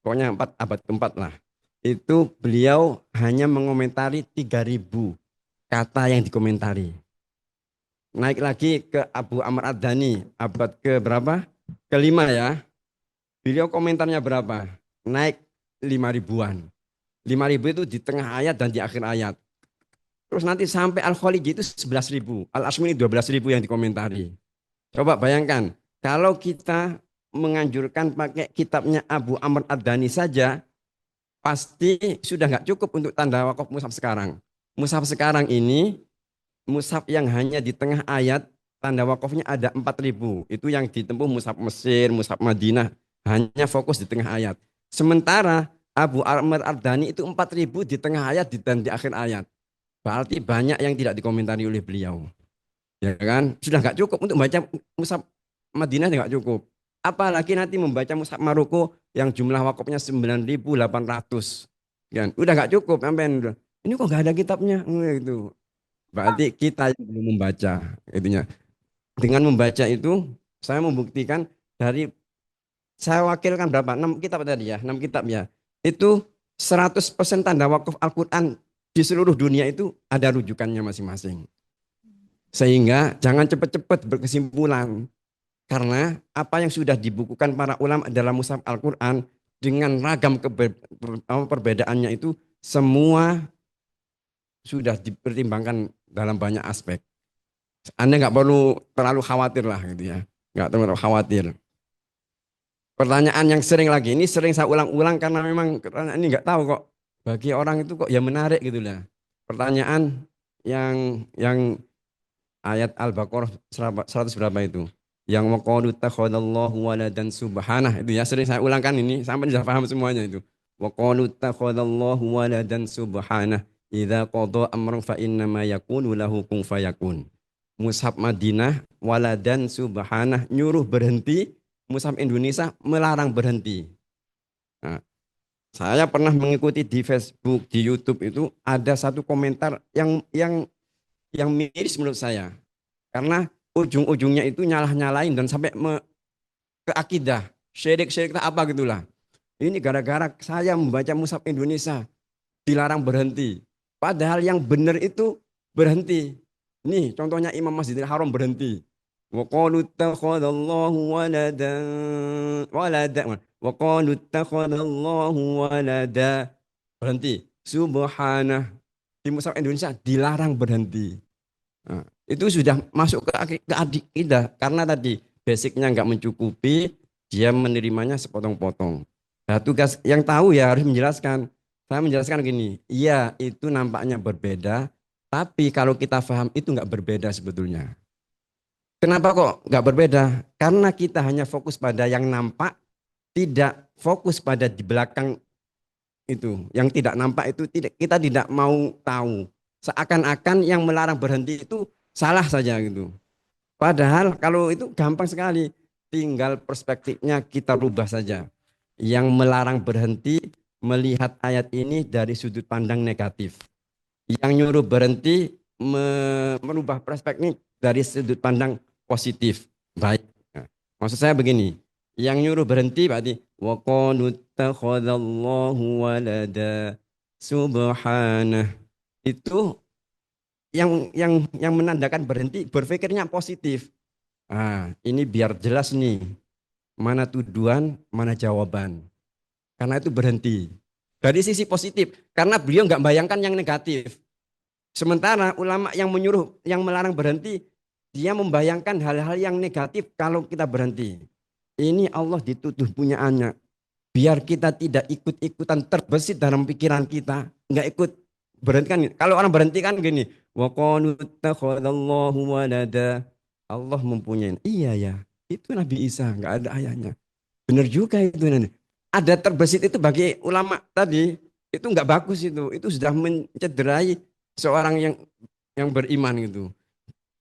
pokoknya abad keempat lah. Itu beliau hanya mengomentari 3000 kata yang dikomentari. Naik lagi ke Abu Amr Ad-Dhani abad ke berapa? Kelima ya. Beliau komentarnya berapa? Naik 5.000-an. 5.000 itu di tengah ayat dan di akhir ayat. Terus nanti sampai Al-Khaliji itu 11.000. Al-Ashmuni 12.000 yang dikomentari. Coba bayangkan, kalau kita menganjurkan pakai kitabnya Abu Amr Ad-Dhani saja, pasti sudah nggak cukup untuk tanda wakaf mushaf sekarang. Mushaf sekarang ini, mushaf yang hanya di tengah ayat, tanda wakafnya ada 4.000. Itu yang ditempuh mushaf Mesir, mushaf Madinah, hanya fokus di tengah ayat. Sementara Abu Amr Ad-Dhani itu 4.000 di tengah ayat dan di akhir ayat. Berarti banyak yang tidak dikomentari oleh beliau. Ya kan? Sudah nggak cukup untuk membaca mushaf Madinah, nggak cukup. Apalagi nanti membaca mushaf Maroko yang jumlah wakafnya 9.800. Kan? Udah nggak cukup. Ini kok nggak ada kitabnya? Gitu. Berarti kita yang belum membaca. Itunya. Dengan membaca itu, saya membuktikan dari, saya wakilkan berapa? 6 kitab tadi ya, 6 kitab ya. Itu 100% tanda wakaf Al-Quran di seluruh dunia itu ada rujukannya masing-masing. Sehingga jangan cepat-cepat berkesimpulan. Karena apa yang sudah dibukukan para ulama dalam mushaf Al-Quran dengan ragam perbedaannya itu semua sudah dipertimbangkan dalam banyak aspek. Anda nggak perlu terlalu khawatir lah gitu ya. Nggak terlalu khawatir. Pertanyaan yang sering lagi, ini sering saya ulang-ulang karena memang ini nggak tahu kok. Bagi orang itu kok ya menarik gitu lah. Pertanyaan yang ayat Al-Baqarah 100 berapa itu? Yang waqalu takhadallahu waladan subhanah itu ya sering saya ulangkan ini sampai sudah paham semuanya itu. Waqalu takhadallahu waladan subhanah idza qada amran fa innama yakunu lahu kun fayakun. Mushaf Madinah waladan subhanah nyuruh berhenti, mushaf Indonesia melarang berhenti. Nah, saya pernah mengikuti di Facebook, di YouTube itu ada satu komentar yang miris menurut saya. Karena ujung-ujungnya itu nyalah-nyalain dan sampai ke akidah, syirik-syirik apa gitulah. Ini gara-gara saya membaca mushaf Indonesia dilarang berhenti. Padahal yang benar itu berhenti. Nih contohnya Imam Masjidil Haram berhenti. Wa qalu ittakhadallahu walada. Wa qalu ittakhadallahu walada. Berhenti. Subhanah. Di mushaf Indonesia dilarang berhenti. Nah, itu sudah masuk ke akidah karena tadi basicnya nggak mencukupi, dia menerimanya sepotong-potong. Nah, tugas yang tahu ya harus menjelaskan. Saya menjelaskan gini, iya itu nampaknya berbeda, tapi kalau kita paham itu nggak berbeda sebetulnya. Kenapa kok nggak berbeda? Karena kita hanya fokus pada yang nampak, tidak fokus pada di belakang itu. Yang tidak nampak itu kita tidak mau tahu. Seakan-akan yang melarang berhenti itu salah saja gitu. Padahal kalau itu gampang sekali, tinggal perspektifnya kita rubah saja. Yang melarang berhenti melihat ayat ini dari sudut pandang negatif. Yang nyuruh berhenti merubah perspektif dari sudut pandang positif. Baik. Nah, maksud saya begini, yang nyuruh berhenti berarti wa qalu ittakhadallahu walada subhanah. Itu yang menandakan berhenti berpikirnya positif. Ah, ini biar jelas nih. Mana tuduhan, mana jawaban. Karena itu berhenti. Dari sisi positif. Karena beliau nggak bayangkan yang negatif. Sementara ulama yang menyuruh, yang melarang berhenti, dia membayangkan hal-hal yang negatif kalau kita berhenti. Ini Allah dituduh punya anak. Biar kita tidak ikut-ikutan terbesit dalam pikiran kita. Nggak ikut berhenti kan. Kalau orang berhenti kan gini. Wa qalu ittakhadallahu walada. Allah mempunyai. Iya ya. Itu Nabi Isa. Nggak ada ayahnya. Benar juga itu. Ada terbesit itu bagi ulama tadi. Itu nggak bagus itu. Itu sudah mencederai seorang yang beriman gitu.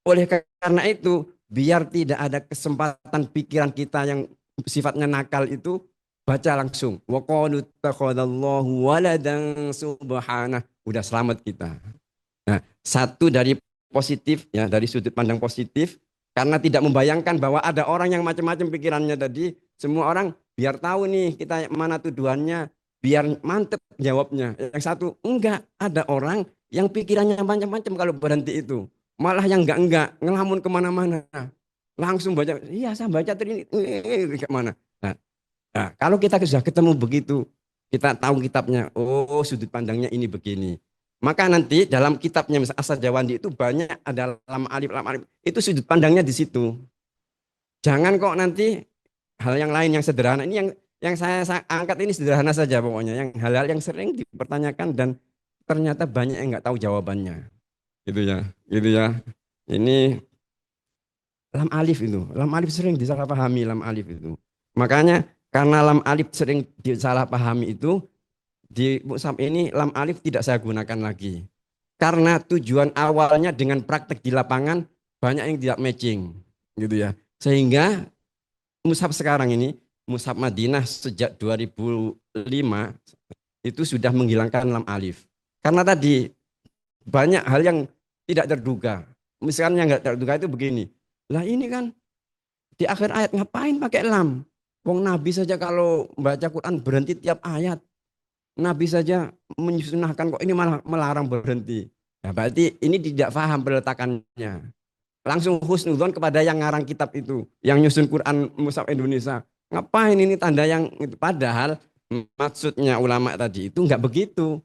Oleh karena itu, biar tidak ada kesempatan pikiran kita yang sifatnya nakal itu, baca langsung. Wa qalu ittakhadallahu waladan subhanah. Udah selamat kita. Nah, satu dari positif ya, dari sudut pandang positif, karena tidak membayangkan bahwa ada orang yang macam-macam pikirannya tadi, semua orang biar tahu nih kita mana tuduhannya, biar mantep jawabnya. Yang satu, enggak, ada orang yang pikirannya macam-macam kalau berhenti itu. Malah yang enggak, ngelamun kemana-mana. Langsung baca, iya saya baca tadi ini kemana. Nah, kalau kita sudah ketemu begitu, kita tahu kitabnya, oh sudut pandangnya ini begini. Maka nanti dalam kitabnya misalnya As-Sajawandi itu banyak ada lam alif. Itu sudut pandangnya di situ. Jangan kok nanti hal yang lain yang sederhana. Ini yang saya angkat ini sederhana saja pokoknya. Yang hal-hal yang sering dipertanyakan dan ternyata banyak yang nggak tahu jawabannya. Gitu ya. Ini lam alif itu. Lam alif sering disalahpahami lam alif itu. Makanya karena lam alif sering disalahpahami itu, di mushaf ini lam alif tidak saya gunakan lagi. Karena tujuan awalnya dengan praktek di lapangan banyak yang tidak matching. Gitu ya. Sehingga mushaf sekarang ini, mushaf Madinah sejak 2005 itu sudah menghilangkan lam alif. Karena tadi banyak hal yang tidak terduga. Misalnya yang nggak terduga itu begini. Lah ini kan di akhir ayat ngapain pakai lam? Wong Nabi saja kalau baca Quran berhenti tiap ayat. Nabi saja menyunahkan kok ini malah melarang berhenti. Ya berarti ini tidak paham peletakannya. Langsung husnudzon kepada yang ngarang kitab itu, yang nyusun Quran mushaf Indonesia. Ngapain ini tanda yang itu? Padahal maksudnya ulama tadi itu enggak begitu.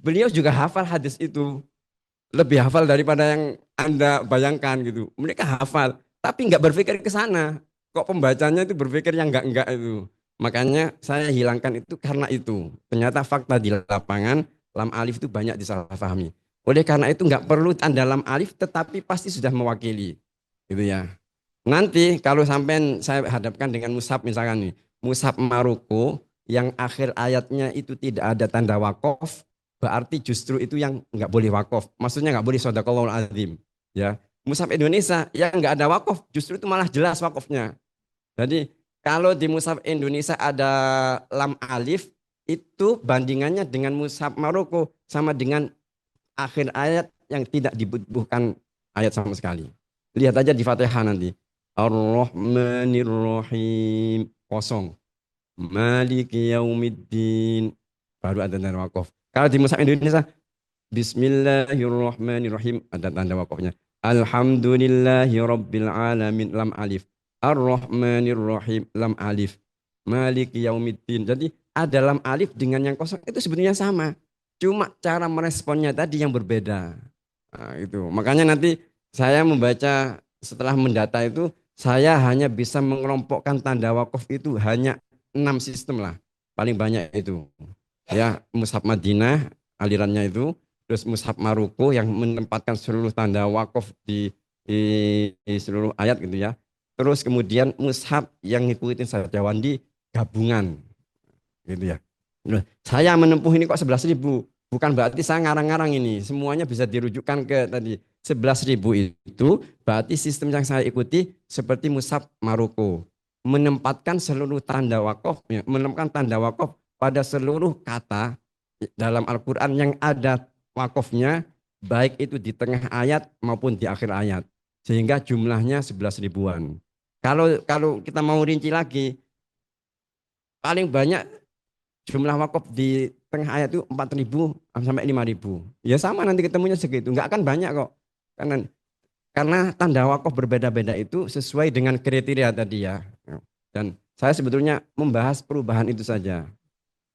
Beliau juga hafal hadis itu. Lebih hafal daripada yang Anda bayangkan gitu. Mereka hafal, tapi enggak berpikir ke sana. Kok pembacanya itu berpikir yang enggak itu. Makanya saya hilangkan itu karena itu. Ternyata fakta di lapangan lam alif itu banyak disalahpahami. Oleh karena itu enggak perlu tanda lam alif, tetapi pasti sudah mewakili. Gitu ya. Nanti kalau sampai saya hadapkan dengan mushaf misalkan nih, mushaf Maroko yang akhir ayatnya itu tidak ada tanda wakof, berarti justru itu yang enggak boleh wakof. Maksudnya enggak boleh shadaqallahul azim. Ya. Mushaf Indonesia yang enggak ada wakof, justru itu malah jelas wakofnya. Jadi kalau di mushaf Indonesia ada lam alif, itu bandingannya dengan mushaf Maroko sama dengan akhir ayat yang tidak dibutuhkan ayat sama sekali. Lihat aja di Fatihah nanti. Ar-Rahmanir-Rahim. Kosong. Maliki Yaumiddin. Baru ada tanda wakaf. Kalau di Mushaf Indonesia, Bismillahirrahmanirrahim. Ada tanda wakafnya. Alhamdulillahi Rabbil Alamin. Lam alif. Ar-Rahmanir-Rahim. Lam alif. Maliki Yaumiddin. Jadi ada lam alif dengan yang kosong itu sebetulnya sama. Cuma cara meresponnya tadi yang berbeda. Nah, itu. Makanya nanti saya membaca setelah mendata itu, saya hanya bisa mengelompokkan tanda wakaf itu hanya 6 sistem lah. Paling banyak itu. Ya, Mushaf Madinah alirannya itu, terus Mushaf Maroko yang menempatkan seluruh tanda wakaf di seluruh ayat gitu ya. Terus kemudian Mushaf yang ngikutin Sajawandi gabungan gitu ya. Nah, saya menempuh ini kok 11.000. Bukan berarti saya ngarang-ngarang ini. Semuanya bisa dirujukkan ke tadi. 11.000 itu berarti sistem yang saya ikuti seperti Mushaf Maroko. Menempatkan seluruh tanda wakaf, ya, menempatkan tanda wakaf pada seluruh kata dalam Al-Quran yang ada wakafnya, baik itu di tengah ayat maupun di akhir ayat. Sehingga jumlahnya 11 ribuan. Kalau kita mau rinci lagi, paling banyak jumlah wakaf di tengah ayat itu 4.000 sampai 5.000. Ya sama nanti ketemunya segitu. Enggak akan banyak kok. Karena tanda wakaf berbeda-beda itu sesuai dengan kriteria tadi ya. Dan saya sebetulnya membahas perubahan itu saja.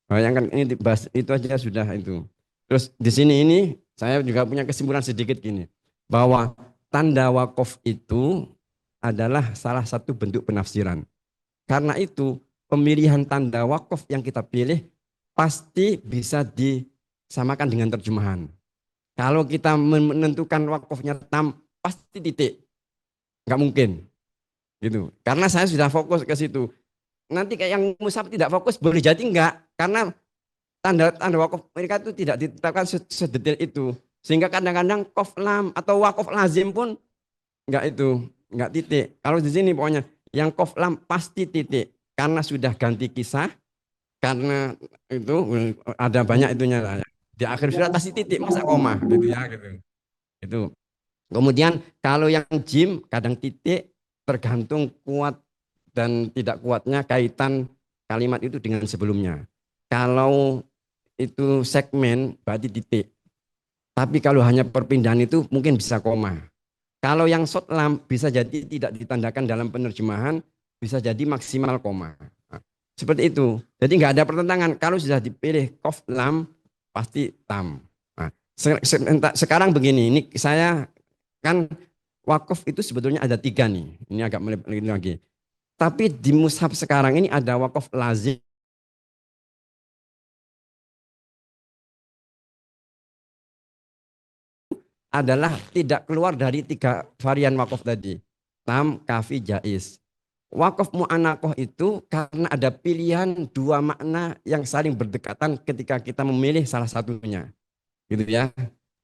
Bayangkan ini dibahas itu aja sudah itu. Terus di sini ini saya juga punya kesimpulan sedikit gini. Bahwa tanda wakaf itu adalah salah satu bentuk penafsiran. Karena itu pemilihan tanda wakaf yang kita pilih pasti bisa disamakan dengan terjemahan. Kalau kita menentukan wakafnya tam, pasti titik. Nggak mungkin. Gitu. Karena saya sudah fokus ke situ. Nanti kayak yang Mushaf tidak fokus, boleh jadi enggak. Karena tanda wakaf mereka itu tidak ditetapkan sedetail itu. Sehingga kadang-kadang qaf lam atau wakaf lazim pun enggak itu, enggak titik. Kalau di sini pokoknya yang qaf lam pasti titik. Karena sudah ganti kisah, karena itu ada banyak itunya lah. Di akhir surat pasti titik, masa koma gitu ya gitu. Itu. Kemudian kalau yang jim kadang titik, tergantung kuat dan tidak kuatnya kaitan kalimat itu dengan sebelumnya. Kalau itu segmen berarti titik. Tapi kalau hanya perpindahan itu mungkin bisa koma. Kalau yang short lam bisa jadi tidak ditandakan dalam penerjemahan, bisa jadi maksimal koma. Nah, seperti itu. Jadi nggak ada pertentangan. Kalau sudah dipilih qaf lam pasti tam. Nah, sekarang begini, ini saya kan wakaf itu sebetulnya ada 3 nih. Ini agak melebar lagi. Tapi di mushaf sekarang ini ada wakaf lazim. Adalah tidak keluar dari 3 varian wakaf tadi. Tam, kafi, jaiz. Wakaf mu'anakoh itu karena ada pilihan 2 makna yang saling berdekatan ketika kita memilih salah satunya. Gitu ya.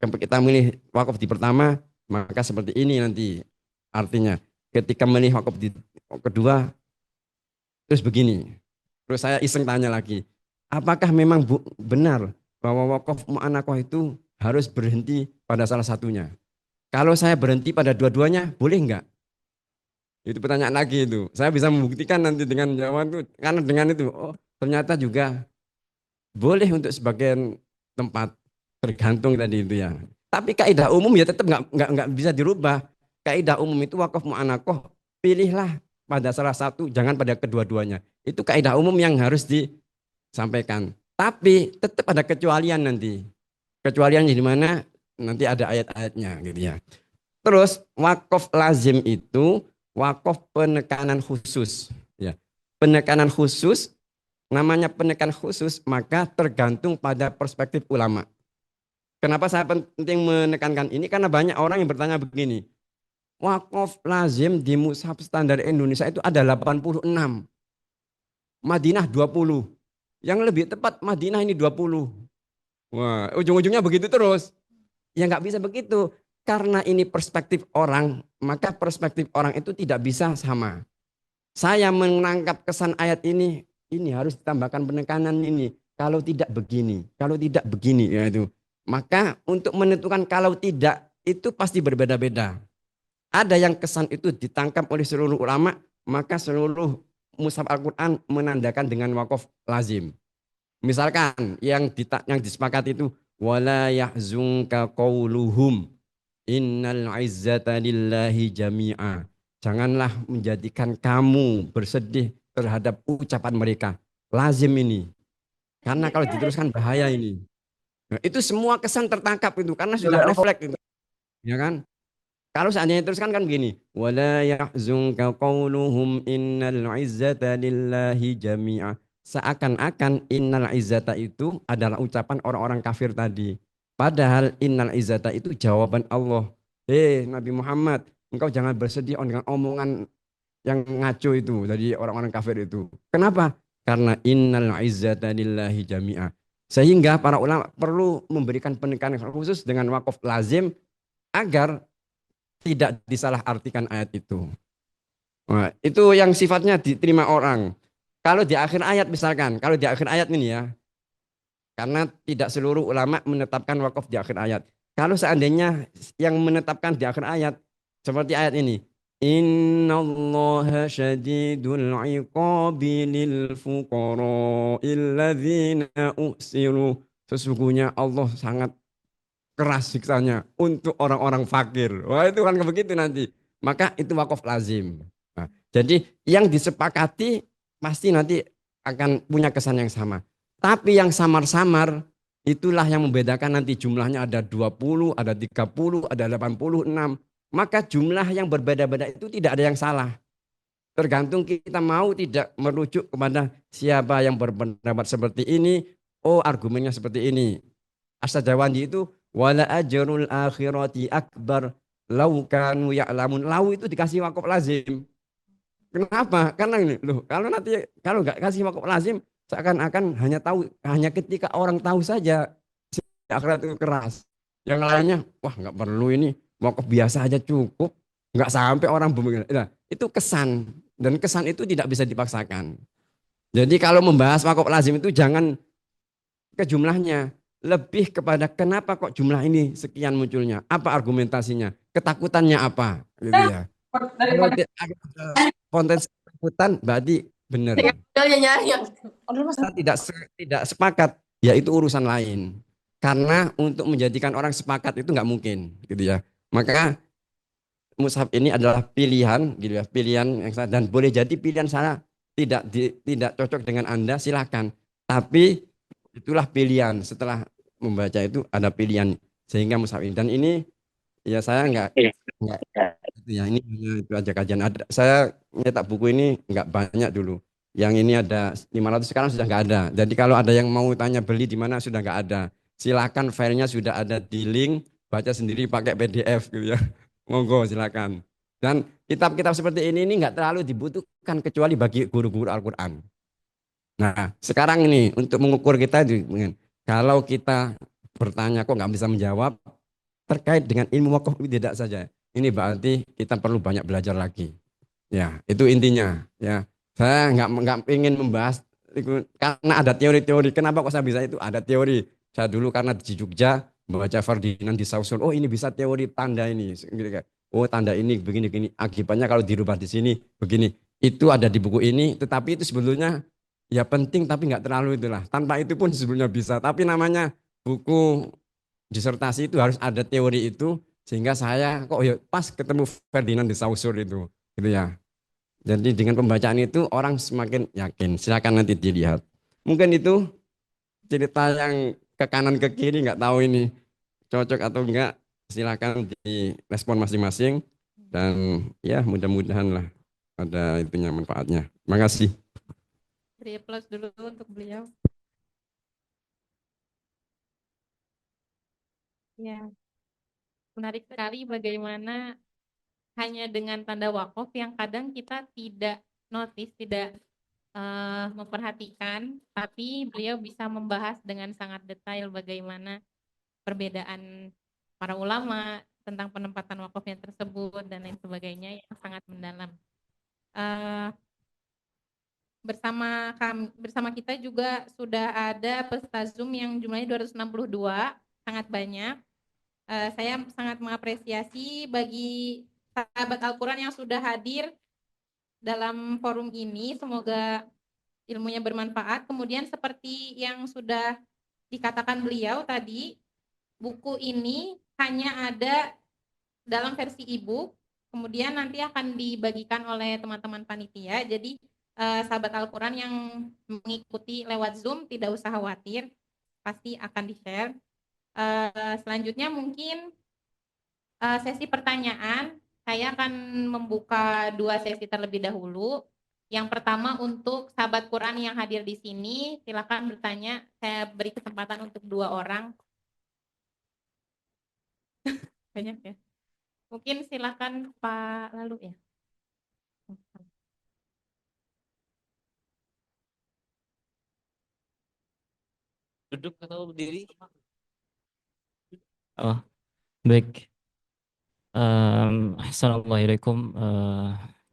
Kita memilih wakaf di pertama, maka seperti ini nanti artinya. Ketika memilih wakaf di kedua, terus begini. Terus saya iseng tanya lagi, apakah memang benar bahwa wakaf mu'anakoh itu harus berhenti pada salah satunya? Kalau saya berhenti pada dua-duanya, boleh enggak? Itu pertanyaan lagi itu. Saya bisa membuktikan nanti dengan jawaban itu. Karena dengan itu, oh ternyata juga boleh untuk sebagian tempat, tergantung tadi itu ya. Tapi kaidah umum ya tetap nggak bisa dirubah. Kaidah umum itu wakaf mu'anakoh, pilihlah pada salah satu, jangan pada kedua-duanya. Itu kaidah umum yang harus disampaikan. Tapi tetap ada kecualian nanti. Kecualian di mana nanti ada ayat-ayatnya gitu ya. Terus wakaf lazim itu wakaf penekanan khusus. Ya. Penekanan khusus, namanya penekanan khusus, maka tergantung pada perspektif ulama. Kenapa saya penting menekankan ini? Karena banyak orang yang bertanya begini, wakaf lazim di mushaf standar Indonesia itu ada 86. Madinah 20. Yang lebih tepat Madinah ini 20. Wah, ujung-ujungnya begitu terus. Ya nggak bisa begitu. Karena ini perspektif orang, maka perspektif orang itu tidak bisa sama. Saya menangkap kesan ayat ini harus ditambahkan penekanan ini. Kalau tidak begini, kalau tidak begini, ya itu. Maka untuk menentukan kalau tidak, itu pasti berbeda-beda. ada yang kesan itu ditangkap oleh seluruh ulama, maka seluruh mushaf Al-Quran menandakan dengan wakaf lazim. Misalkan yang disepakati itu wala yahzunka qauluhum innal izzata lillahi jami'a. Janganlah menjadikan kamu bersedih terhadap ucapan mereka. Lazim ini. Karena kalau diteruskan bahaya ini. Nah, itu semua kesan tertangkap itu karena sudah refleks itu. Ya kan? Kalau seandainya teruskan kan begini, wala yahzunka qauluhum innal izzata lillahi jami'a. Seakan-akan innal izzata itu adalah ucapan orang-orang kafir tadi. Padahal innal izzata itu jawaban Allah. Nabi Muhammad, engkau jangan bersedih dengan omongan yang ngaco itu dari orang-orang kafir itu. Kenapa? Karena innal izzata lillahi jami'a. Sehingga para ulama perlu memberikan penekanan khusus dengan wakaf lazim agar tidak disalahartikan ayat itu. Nah, itu yang sifatnya diterima orang. Kalau di akhir ayat misalkan, kalau di akhir ayat ini ya, karena tidak seluruh ulama menetapkan wakaf di akhir ayat. Kalau seandainya yang menetapkan di akhir ayat, seperti ayat ini, Innallaha syadidul iqabi lil fuqara'il ladzina uhsiru. Sesungguhnya Allah sangat keras siksanya untuk orang-orang fakir. Wah itu kan begitu nanti. Maka itu wakaf lazim. Nah, jadi yang disepakati pasti nanti akan punya kesan yang sama. Tapi yang samar-samar itulah yang membedakan nanti jumlahnya ada 20, ada 30, ada 86. Maka jumlah yang berbeda-beda itu tidak ada yang salah. Tergantung kita mau tidak merujuk kepada siapa yang berpendapat seperti ini. Oh argumennya seperti ini. As-Sajawandi itu wala ajrul akhirati akbar lau kanu ya'lamun. Lau itu dikasih wakaf lazim. Kenapa? Karena ini loh, kalau nggak kasih wakaf lazim seakan-akan hanya ketika orang tahu saja si akhirat itu keras. Yang lainnya wah nggak perlu ini, wakaf biasa aja cukup. Nggak sampai orang bumi. Nah, itu kesan dan kesan itu tidak bisa dipaksakan. Jadi kalau membahas wakaf lazim itu jangan ke jumlahnya, lebih kepada kenapa kok jumlah ini sekian munculnya, apa argumentasinya, ketakutannya apa, gitu ya. Kalau potensi ketakutan berarti benar. Kita tidak sepakat, ya itu urusan lain. Karena untuk menjadikan orang sepakat itu nggak mungkin, gitu ya. Maka mushaf ini adalah pilihan, gitu ya, pilihan yang salah dan boleh jadi pilihan saya tidak cocok dengan Anda, silakan. Tapi itulah pilihan setelah membaca itu ada pilihan sehingga mushaf ini dan ini ya saya nggak itu ya ini hanya itu aja kajian ada saya nyetak buku ini nggak banyak dulu yang ini ada 500 sekarang sudah nggak ada jadi kalau ada yang mau tanya beli di mana sudah nggak ada silakan filenya sudah ada di link baca sendiri pakai PDF gitu ya monggo silakan dan kitab-kitab seperti ini nggak terlalu dibutuhkan kecuali bagi guru-guru Al-Quran. Nah, sekarang ini untuk mengukur kita, kalau kita bertanya kok nggak bisa menjawab terkait dengan ilmu wakaf tidak saja. Ini berarti kita perlu banyak belajar lagi. Ya, itu intinya. Ya, saya nggak ingin membahas karena ada teori-teori. Kenapa kok saya bisa itu? Ada teori. Saya dulu karena di Jogja membaca Ferdinand di Saussure. Oh ini bisa teori tanda ini. Oh tanda ini begini-begini. Akibatnya kalau dirubah di sini begini. Itu ada di buku ini. Tetapi itu sebetulnya ya penting tapi nggak terlalu itulah. Tanpa itu pun sebenarnya bisa. Tapi namanya buku disertasi itu harus ada teori itu sehingga saya kok ya pas ketemu Ferdinand de Saussure itu gitu ya. Jadi dengan pembacaan itu orang semakin yakin. Silakan nanti dilihat. Mungkin itu cerita yang ke kanan ke kiri nggak tahu ini cocok atau enggak. Silakan di respon masing-masing dan ya mudah-mudahan lah ada itunya manfaatnya. Terima kasih. Beri aplaus dulu untuk beliau. Ya, menarik sekali bagaimana hanya dengan tanda wakaf yang kadang kita tidak notice, tidak memperhatikan, tapi beliau bisa membahas dengan sangat detail bagaimana perbedaan para ulama tentang penempatan wakafnya tersebut dan lain sebagainya yang sangat mendalam. Bersama kita juga sudah ada peserta Zoom yang jumlahnya 262, sangat banyak. Saya sangat mengapresiasi bagi sahabat Al-Quran yang sudah hadir dalam forum ini. Semoga ilmunya bermanfaat. Kemudian seperti yang sudah dikatakan beliau tadi, buku ini hanya ada dalam versi e-book, kemudian nanti akan dibagikan oleh teman-teman panitia. Jadi sahabat Al-Quran yang mengikuti lewat Zoom tidak usah khawatir, pasti akan di-share. Selanjutnya mungkin sesi pertanyaan. Saya akan membuka 2 sesi terlebih dahulu. Yang pertama untuk sahabat Quran yang hadir di sini, silakan bertanya. Saya beri kesempatan untuk 2 orang. Banyak ya. Mungkin silakan Pak Lalu ya. Duduk atau berdiri? Oh, baik. Assalamualaikum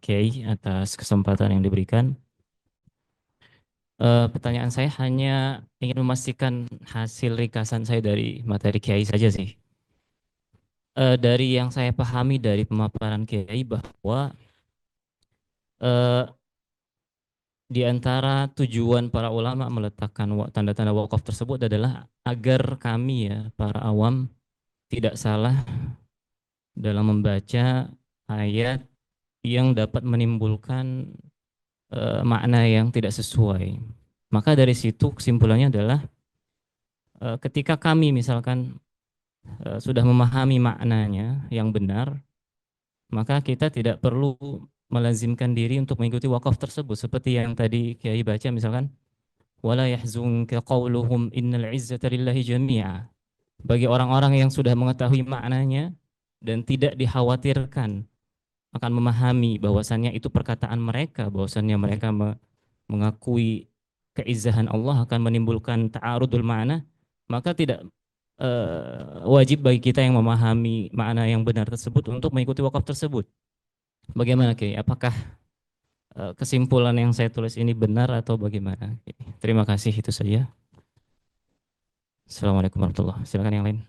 Kiai atas kesempatan yang diberikan. Pertanyaan saya hanya ingin memastikan hasil ringkasan saya dari materi Kiai saja sih. Dari yang saya pahami dari pemaparan Kiai bahwa di antara tujuan para ulama meletakkan tanda-tanda wakaf tersebut adalah agar kami ya para awam tidak salah dalam membaca ayat yang dapat menimbulkan makna yang tidak sesuai. Maka dari situ kesimpulannya adalah ketika kami misalkan sudah memahami maknanya yang benar, maka kita tidak perlu melazimkan diri untuk mengikuti wakaf tersebut seperti yang tadi Kiai baca misalkan wala yahzunka qauluhum innal izzata lillahi jami'a. Bagi orang-orang yang sudah mengetahui maknanya dan tidak dikhawatirkan akan memahami bahwasannya itu perkataan mereka, bahwasannya mereka mengakui keizahan Allah akan menimbulkan ta'arudul ma'na, maka tidak wajib bagi kita yang memahami makna yang benar tersebut untuk mengikuti wakaf tersebut. Bagaimana Kiai? Apakah kesimpulan yang saya tulis ini benar atau bagaimana? Terima kasih, itu saja. Assalamualaikum warahmatullahi wabarakatuh. Silakan yang lain.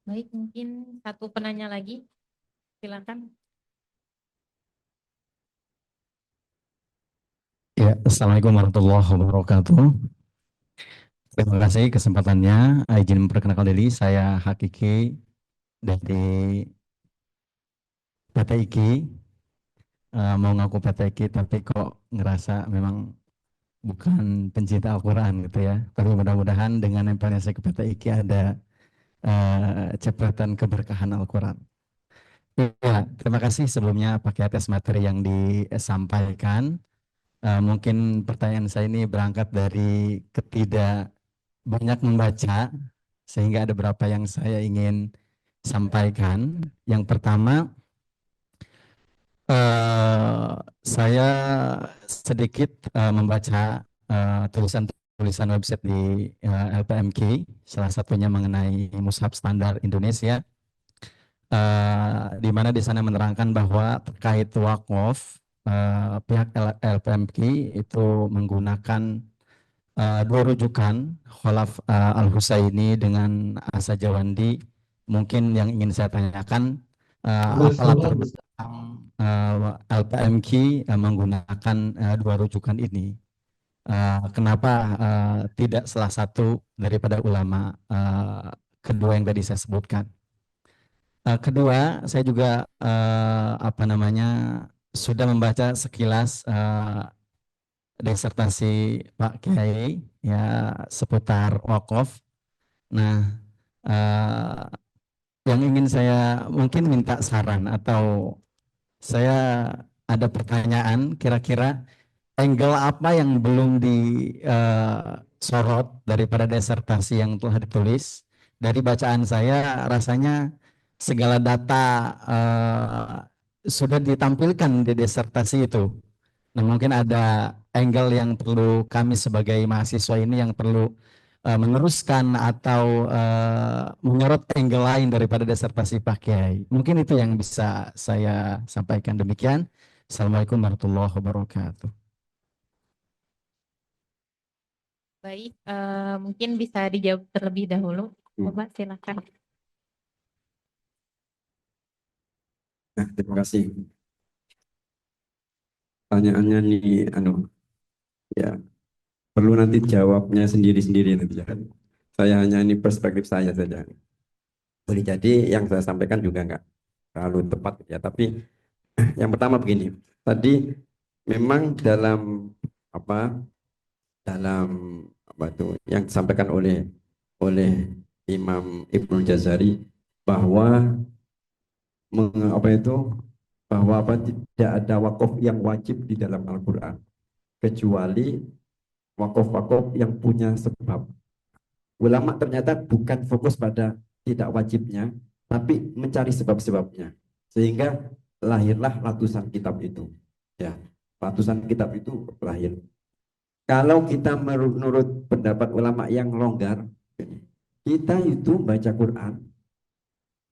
Baik, mungkin satu penanya lagi. Silakan. Ya, Assalamualaikum warahmatullahi wabarakatuh. Terima kasih kesempatannya. Izin memperkenalkan diri, saya Hakiki dari PT IKI. Mau ngaku PT IKI tapi kok ngerasa memang bukan pencinta Al-Quran gitu ya. Tapi mudah-mudahan dengan nempelnya saya ke PT IKI ada cepratan keberkahan Al-Quran. Ya, terima kasih sebelumnya pakai atas materi yang disampaikan. Mungkin pertanyaan saya ini berangkat dari ketidak banyak membaca, sehingga ada beberapa yang saya ingin sampaikan. Yang pertama, saya sedikit membaca tulisan-tulisan website di LPMK, salah satunya mengenai Mushaf Standar Indonesia, di mana di sana menerangkan bahwa terkait wakaf, pihak LPMK itu menggunakan 2 rujukan, Khalaf Al-Husaini dengan Asa Jawandi. Mungkin yang ingin saya tanyakan, apa latar belakang LPMK menggunakan 2 rujukan ini? Kenapa tidak salah satu daripada ulama kedua yang tadi saya sebutkan? Kedua, saya juga sudah membaca sekilas disertasi Pak Kiai ya seputar wakaf. Nah, yang ingin saya mungkin minta saran atau saya ada pertanyaan, kira-kira angle apa yang belum disorot daripada disertasi yang telah ditulis. Dari bacaan saya rasanya segala data sudah ditampilkan di disertasi itu. Nah, mungkin ada angle yang perlu kami sebagai mahasiswa ini yang perlu meneruskan atau menyorot angle lain daripada disertasi Pak Kiai. Mungkin itu yang bisa saya sampaikan, demikian. Assalamualaikum warahmatullahi wabarakatuh. Baik, mungkin bisa dijawab terlebih dahulu. Bapak silakan. Nah, terima kasih. Pertanyaannya nih, ya perlu nanti jawabnya sendiri-sendiri nanti ya. Saya hanya ini perspektif saya saja. Boleh jadi yang saya sampaikan juga nggak terlalu tepat ya. Tapi yang pertama begini, tadi memang apa dalam apa itu yang disampaikan oleh Imam Ibnu Jazari bahwa apa itu bahwa apa tidak ada wakaf yang wajib di dalam Al-Quran kecuali wakaf-wakaf yang punya sebab. Ulama ternyata bukan fokus pada tidak wajibnya, tapi mencari sebab-sebabnya. Sehingga lahirlah ratusan kitab itu. Ya, ratusan kitab itu lahir. Kalau kita menurut pendapat ulama yang longgar, kita itu baca Quran,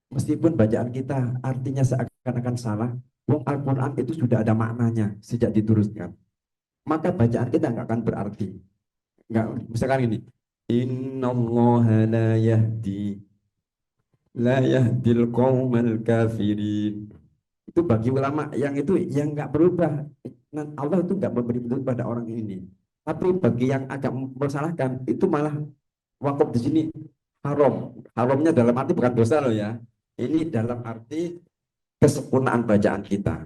meskipun bacaan kita artinya seakan-akan salah, wong Al-Quran itu sudah ada maknanya sejak diturunkan. Maka bacaan kita nggak akan berarti. Nggak, misalkan ini, Innallaha la yahdil qaumal kafirin. Itu bagi ulama yang itu yang nggak berubah. Allah itu nggak memberi petunjuk pada orang ini. Tapi bagi yang agak mempersalahkan itu malah wakaf di sini haram. Haramnya dalam arti bukan dosa loh ya. Ini dalam arti kesempurnaan bacaan kita.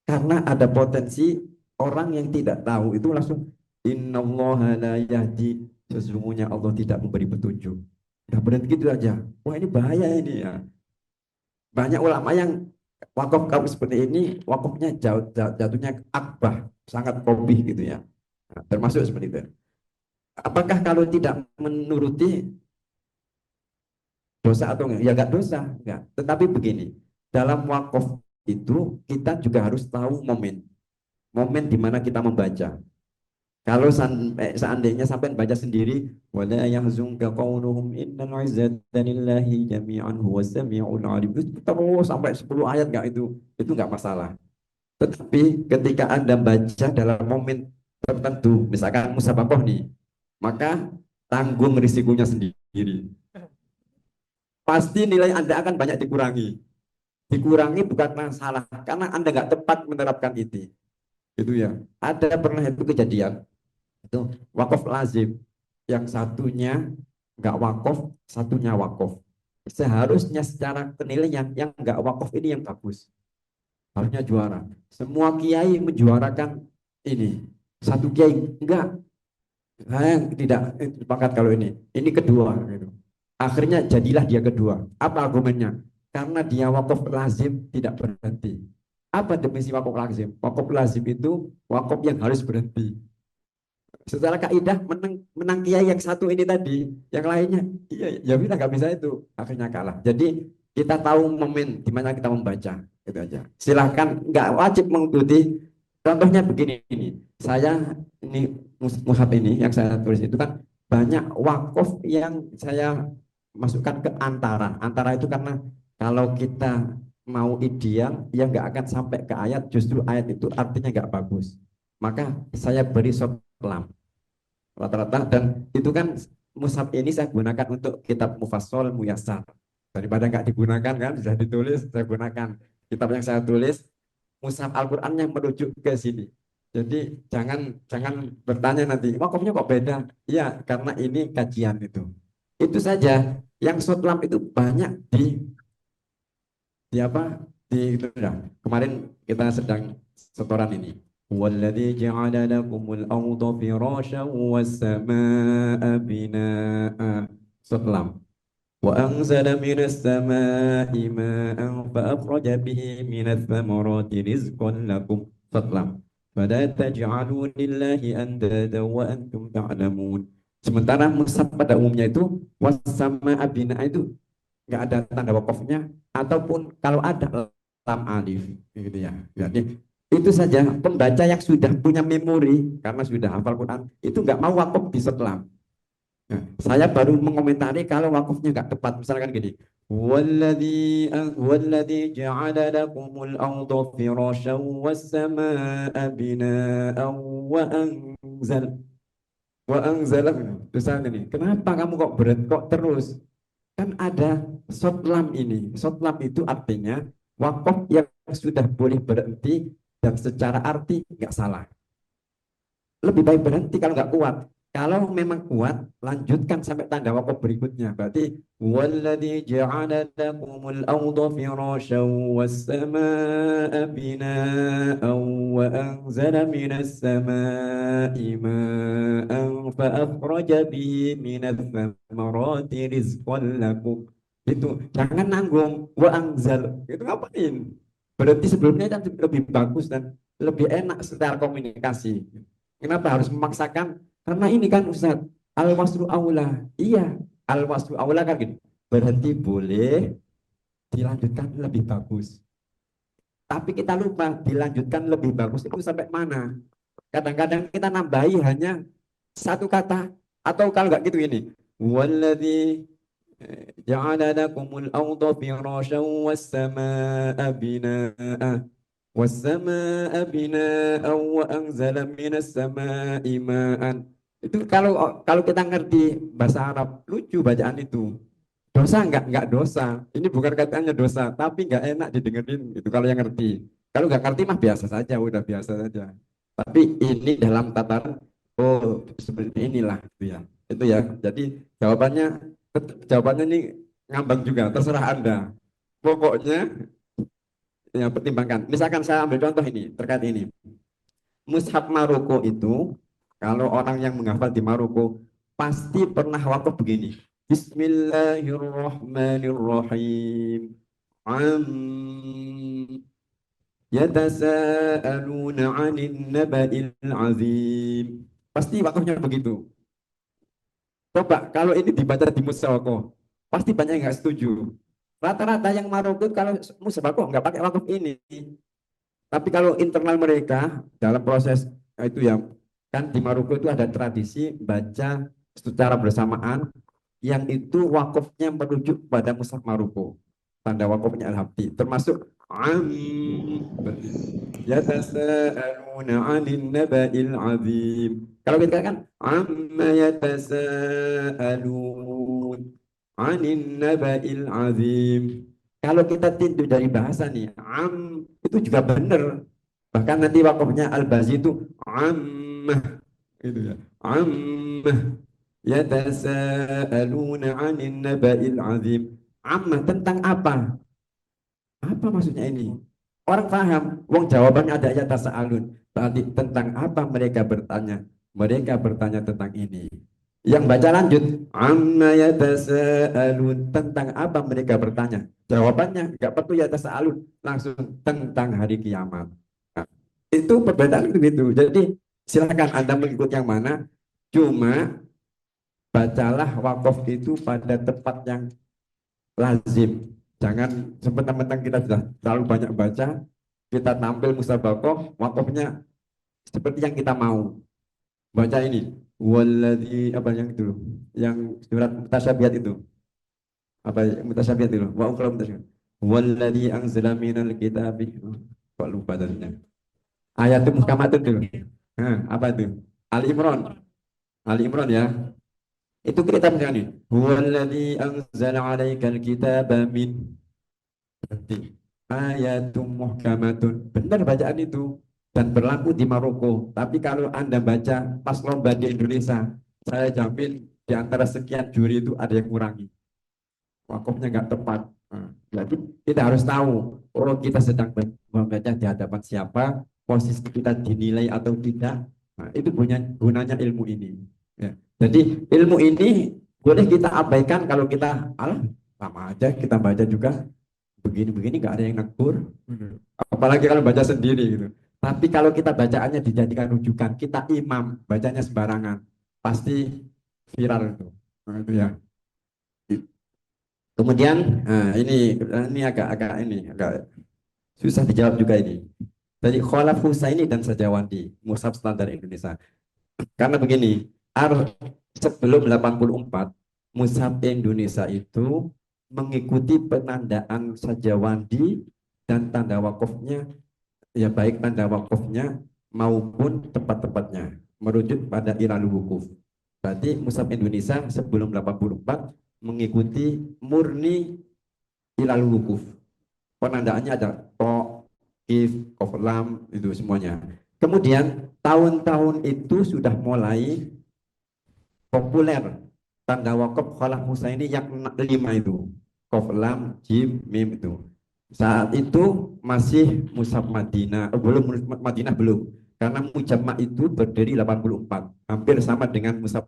Karena ada potensi orang yang tidak tahu itu langsung Innallaha la yahdi, sesungguhnya Allah tidak memberi petunjuk. Udah berhenti gitu aja. Wah ini bahaya ini ya. Banyak ulama yang wakaf kaum seperti ini, wakafnya jatuhnya akbah, sangat kopih gitu ya. Nah, termasuk seperti itu. Apakah kalau tidak menuruti dosa atau enggak? Ya enggak dosa, enggak. Tetapi begini, dalam wakaf itu kita juga harus tahu momen di mana kita membaca. Kalau seandainya sampai baca sendiri, wala yahzunka qawluhum innal izzata lillahi jami'an huwas sami'ul 'alim. Terus sampai 10 ayat enggak itu enggak masalah. Tetapi ketika Anda baca dalam momen tertentu, misalkan musabaqah nih, maka tanggung risikonya sendiri. Pasti nilai Anda akan banyak dikurangi. Dikurangi bukan karena salah, karena Anda nggak tepat menerapkan itu. Itu ya. Ada pernah itu kejadian. Itu wakaf lazim. Yang satunya nggak wakaf, satunya wakaf. Seharusnya secara penilaian yang nggak wakaf ini yang bagus. Harusnya juara. Semua kiai menjuarakan ini. Satu kiai enggak. Saya tidak sepakat kalau ini. Ini kedua. Gitu. Akhirnya jadilah dia kedua. Apa argumennya? Karena dia wakaf lazim tidak berhenti. Apa definisi wakaf lazim? Wakaf lazim itu wakaf yang harus berhenti. Secara kaidah menang kiai yang satu ini tadi, yang lainnya ya kita nggak bisa itu, akhirnya kalah. Jadi kita tahu momen di mana kita membaca, itu aja. Silahkan, nggak wajib mengikuti. Contohnya begini, ini mushaf ini yang saya tulis itu kan banyak wakaf yang saya masukkan ke antara itu karena kalau kita mau ideal ya nggak akan sampai ke ayat, justru ayat itu artinya nggak bagus, maka saya beri short lam rata-rata. Dan itu kan mushaf ini saya gunakan untuk kitab mufassal muyassar, daripada nggak digunakan kan bisa ditulis, saya gunakan kitab yang saya tulis mushaf Al-Quran yang merujuk ke sini. Jadi jangan bertanya nanti wakafnya kok beda. Ya karena ini kajian itu saja. Yang short lam itu banyak di apa di itu ya. Kemarin kita sedang setoran ini. Walladzi ja'ala lakumul arda firasyan was samaa'a binaa'a. Short lam. Wa anzala minas samaa'i maa'an fa akhraja bihi minats thamarati rizqan lakum. Short lam. Fala taj'alu lillahi andada wa antum ta'lamun. Sementara mushaf pada umumnya itu was samaa'a binaa'a itu nggak ada tanda wakafnya, ataupun kalau ada lam alif gitu ya. Jadi itu saja. Pembaca yang sudah punya memori karena sudah hafal Quran itu nggak mau wakaf di setelah. Nah, saya baru mengomentari kalau wakafnya nggak tepat. Misalkan gini, walladzi ja'ala lakumul arda firasyan was samaa'a binaa'an wa anzala. Misalnya nih, kenapa kamu kok berat kok terus? Kan ada short lam ini. Short lam itu artinya Wakaf yang sudah boleh berhenti dan secara arti nggak salah. Lebih baik berhenti kalau nggak kuat. Kalau memang kuat, lanjutkan sampai tanda wakaf berikutnya. Berarti walladzi ja'ala lakumul arda firasyan was samaa'a binaa'an wa anzala minas samaa'i maa'an fa akhraja bihi minats thamarati rizqan lakum. Itu jangan nanggung wa anzal. Itu ngapain? Berarti sebelumnya kan lebih bagus dan lebih enak secara komunikasi. Kenapa harus memaksakan? Karena ini kan Ustaz, al-waslu aula. Iya, al-waslu aula kan gitu. Berhenti boleh, dilanjutkan lebih bagus. Tapi kita lupa dilanjutkan lebih bagus itu sampai mana. Kadang-kadang kita nambahi hanya satu kata. Atau kalau nggak gitu ini. Walladzi ja'ala lakumul arda firasyan was samaa'a binaa'a. وَالسَّمَاءَ بِنَاءً وَأَنزَلَ مِنَ السَّمَاءِ مَاءً. Itu kalau kita ngerti bahasa Arab, lucu bacaan itu. Dosa enggak dosa. Ini bukan katanya dosa, tapi enggak enak didengerin gitu kalau yang ngerti. Kalau enggak ngerti mah biasa saja, udah biasa saja. Tapi ini dalam tataran oh seperti inilah gitu ya. Itu ya. Jadi jawabannya ini ngambang juga, terserah Anda. Pokoknya yang pertimbangkan. Misalkan saya ambil contoh ini terkait ini. Mushaf Maroko itu kalau orang yang menghafal di Maroko pasti pernah wakaf begini. Bismillahirrahmanirrahim. Yatasaaluna 'anil naba'il 'azim. Pasti wakafnya begitu. Coba kalau ini dibaca di Musawako, pasti banyak yang nggak setuju. Rata-rata yang Maroko kalau Musawako nggak pakai wakaf ini. Tapi kalau internal mereka dalam proses itu ya kan di Maroko itu ada tradisi baca secara bersamaan yang itu wakafnya merujuk pada mushaf Maroko. Tanda wakafnya al-habti termasuk yatasaaluna 'anil naba'il 'azim. Kalau kita kan amma yatasaalun 'anil naba'il 'azim. Kalau kita tinjau dari bahasa nih, itu juga benar. Bahkan nanti wakafnya al-Bazi itu ammah itu ya. Ammah yatasaaluna 'anil naba'il 'azim. Ammah tentang apa? Apa maksudnya ini? Orang paham, wong jawabannya ada yatasaalun. Berarti tentang apa mereka bertanya? Mereka bertanya tentang ini. Yang baca lanjut, amma yatasaalun, tentang apa mereka bertanya? Jawabannya enggak perlu yatasaalun, langsung tentang hari kiamat. Nah, itu perbedaan begitu. Jadi silakan Anda mengikut yang mana. Cuma bacalah wakaf itu pada tempat yang lazim. Jangan sementang-mentang kita sudah terlalu banyak baca, kita tampil musabaqah, wakafnya seperti yang kita mau. Baca ini, walladzi apa yang itu, yang surat mutasyabihat itu. Apa mutasyabihat itu? Wa ukhra mutasyabihat. Walladzi anzala minal kitabi. Kok lupa tadinya. Ayat itu muhkamatun dulu. Nah, apa itu? Ali Imran. Ali Imran ya. Itu kita punya nih. Walladzi anzala 'alaikal kitaba min ayatum muhkamatun. Benar bacaan itu dan berlaku di Maroko. Tapi kalau Anda baca pas lomba di Indonesia, saya jamin di antara sekian juri itu ada yang kurangi. Wakafnya nggak tepat. Jadi kita harus tahu, oh kita sedang membaca di hadapan siapa, posisi kita dinilai atau tidak. Nah, itu gunanya ilmu ini. Ya. Jadi ilmu ini boleh kita abaikan kalau kita sama aja kita baca juga begini-begini nggak ada yang negur. Apalagi kalau baca sendiri gitu. Tapi kalau kita bacaannya dijadikan rujukan, kita imam, bacanya sembarangan, pasti viral itu. Nah, itu ya. Kemudian ini agak susah dijawab juga ini. Jadi Khalaf Husaini dan Sajawandi, mushaf standar Indonesia. Karena begini, sebelum 84 mushaf Indonesia itu mengikuti penandaan Sajawandi dan tanda wakafnya, ya baik tanda wakafnya maupun tempat-tempatnya merujuk pada Ilalul Wukuf. Berarti mushaf Indonesia sebelum 84 mengikuti murni Ilalul Wukuf. penandaannya ada ko, if, kof, lam, itu semuanya. Kemudian tahun-tahun itu sudah mulai populer tanda wakaf khalaf Musa ini yang 5 itu, kof, lam, jim, mim itu. Saat itu masih mushaf Madinah, belum Madinah belum, karena mujamma itu berdiri 84, hampir sama dengan mushaf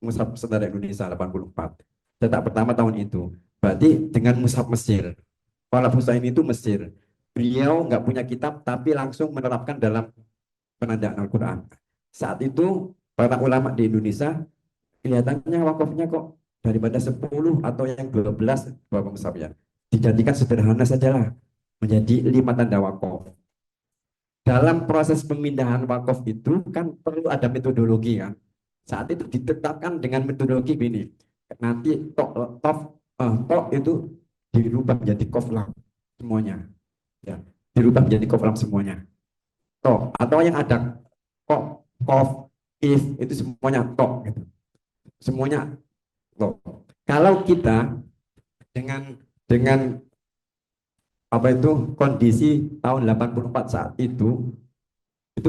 mushaf Saudara Indonesia 84. Cetak pertama tahun itu. Berarti dengan mushaf Mesir. Khalaf Husaini itu Mesir. Beliau nggak punya kitab tapi langsung menerapkan dalam penandaan Al-Quran. Saat itu para ulama di Indonesia kelihatannya wakafnya kok daripada 10 atau yang 12 berapa mushaf ya. Dijadikan sederhana sajalah menjadi 5 tanda wakaf. Dalam proses pemindahan wakaf itu kan perlu ada metodologi kan. Saat itu ditetapkan dengan metodologi gini. Nanti tok itu dirubah menjadi kof lam semuanya. Ya, dirubah menjadi kof lam semuanya. Tok atau yang ada kok, kof, if itu semuanya tok gitu. Semuanya tok. Kalau kita dengan apa itu kondisi tahun 84 saat itu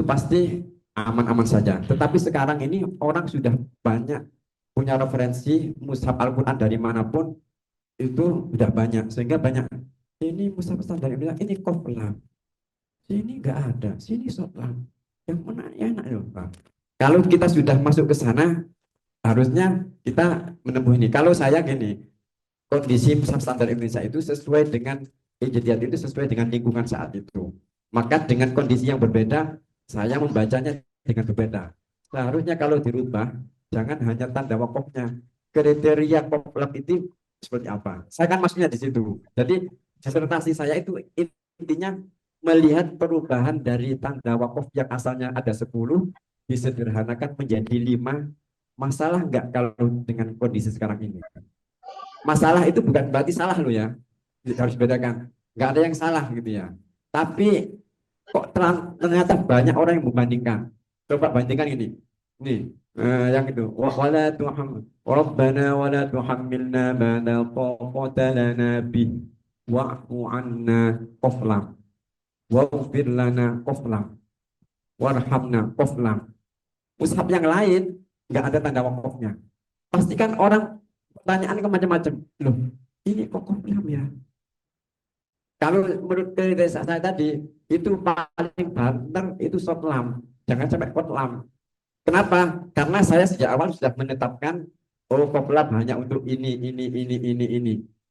pasti aman-aman saja. Tetapi sekarang ini orang sudah banyak punya referensi mushaf Al-Quran dari manapun, itu sudah banyak. Sehingga banyak, ini mushaf standar Indonesia, ini kof lam. Sini nggak ada, sini short lam. Yang mana enak ya Pak. Kalau kita sudah masuk ke sana, harusnya kita menempuh ini. Kalau saya gini, kondisi mushaf standar Indonesia itu sesuai dengan ijtihad itu sesuai dengan lingkungan saat itu. Maka dengan kondisi yang berbeda, saya membacanya dengan berbeda. Seharusnya kalau dirubah, jangan hanya tanda wakafnya. Kriteria kof lam itu seperti apa? Saya kan maksudnya di situ. Jadi disertasi saya itu intinya melihat perubahan dari tanda wakaf yang asalnya ada 10 disederhanakan menjadi 5. Masalah enggak kalau dengan kondisi sekarang ini? Masalah itu bukan berarti salah loh ya. Harus bedakan. Enggak ada yang salah gitu ya. Tapi kok ternyata banyak orang yang membandingkan. Coba bandingkan ini. Nih, yang itu. Wala tuham Rabbana wala tuhammilna ma la taqata lana bih wa'fu 'anna qaflam waghfir lana qaflam warhamna qaflam. Mushaf yang lain enggak ada tanda wakafnya. Pastikan orang pertanyaan ke macam-macam. Loh, ini kok qaflam ya? Kalau menurut saya tadi, itu paling banter itu short lam. Jangan sampai short lam. Kenapa? Karena saya sejak awal sudah menetapkan, oh qaf lam hanya untuk ini.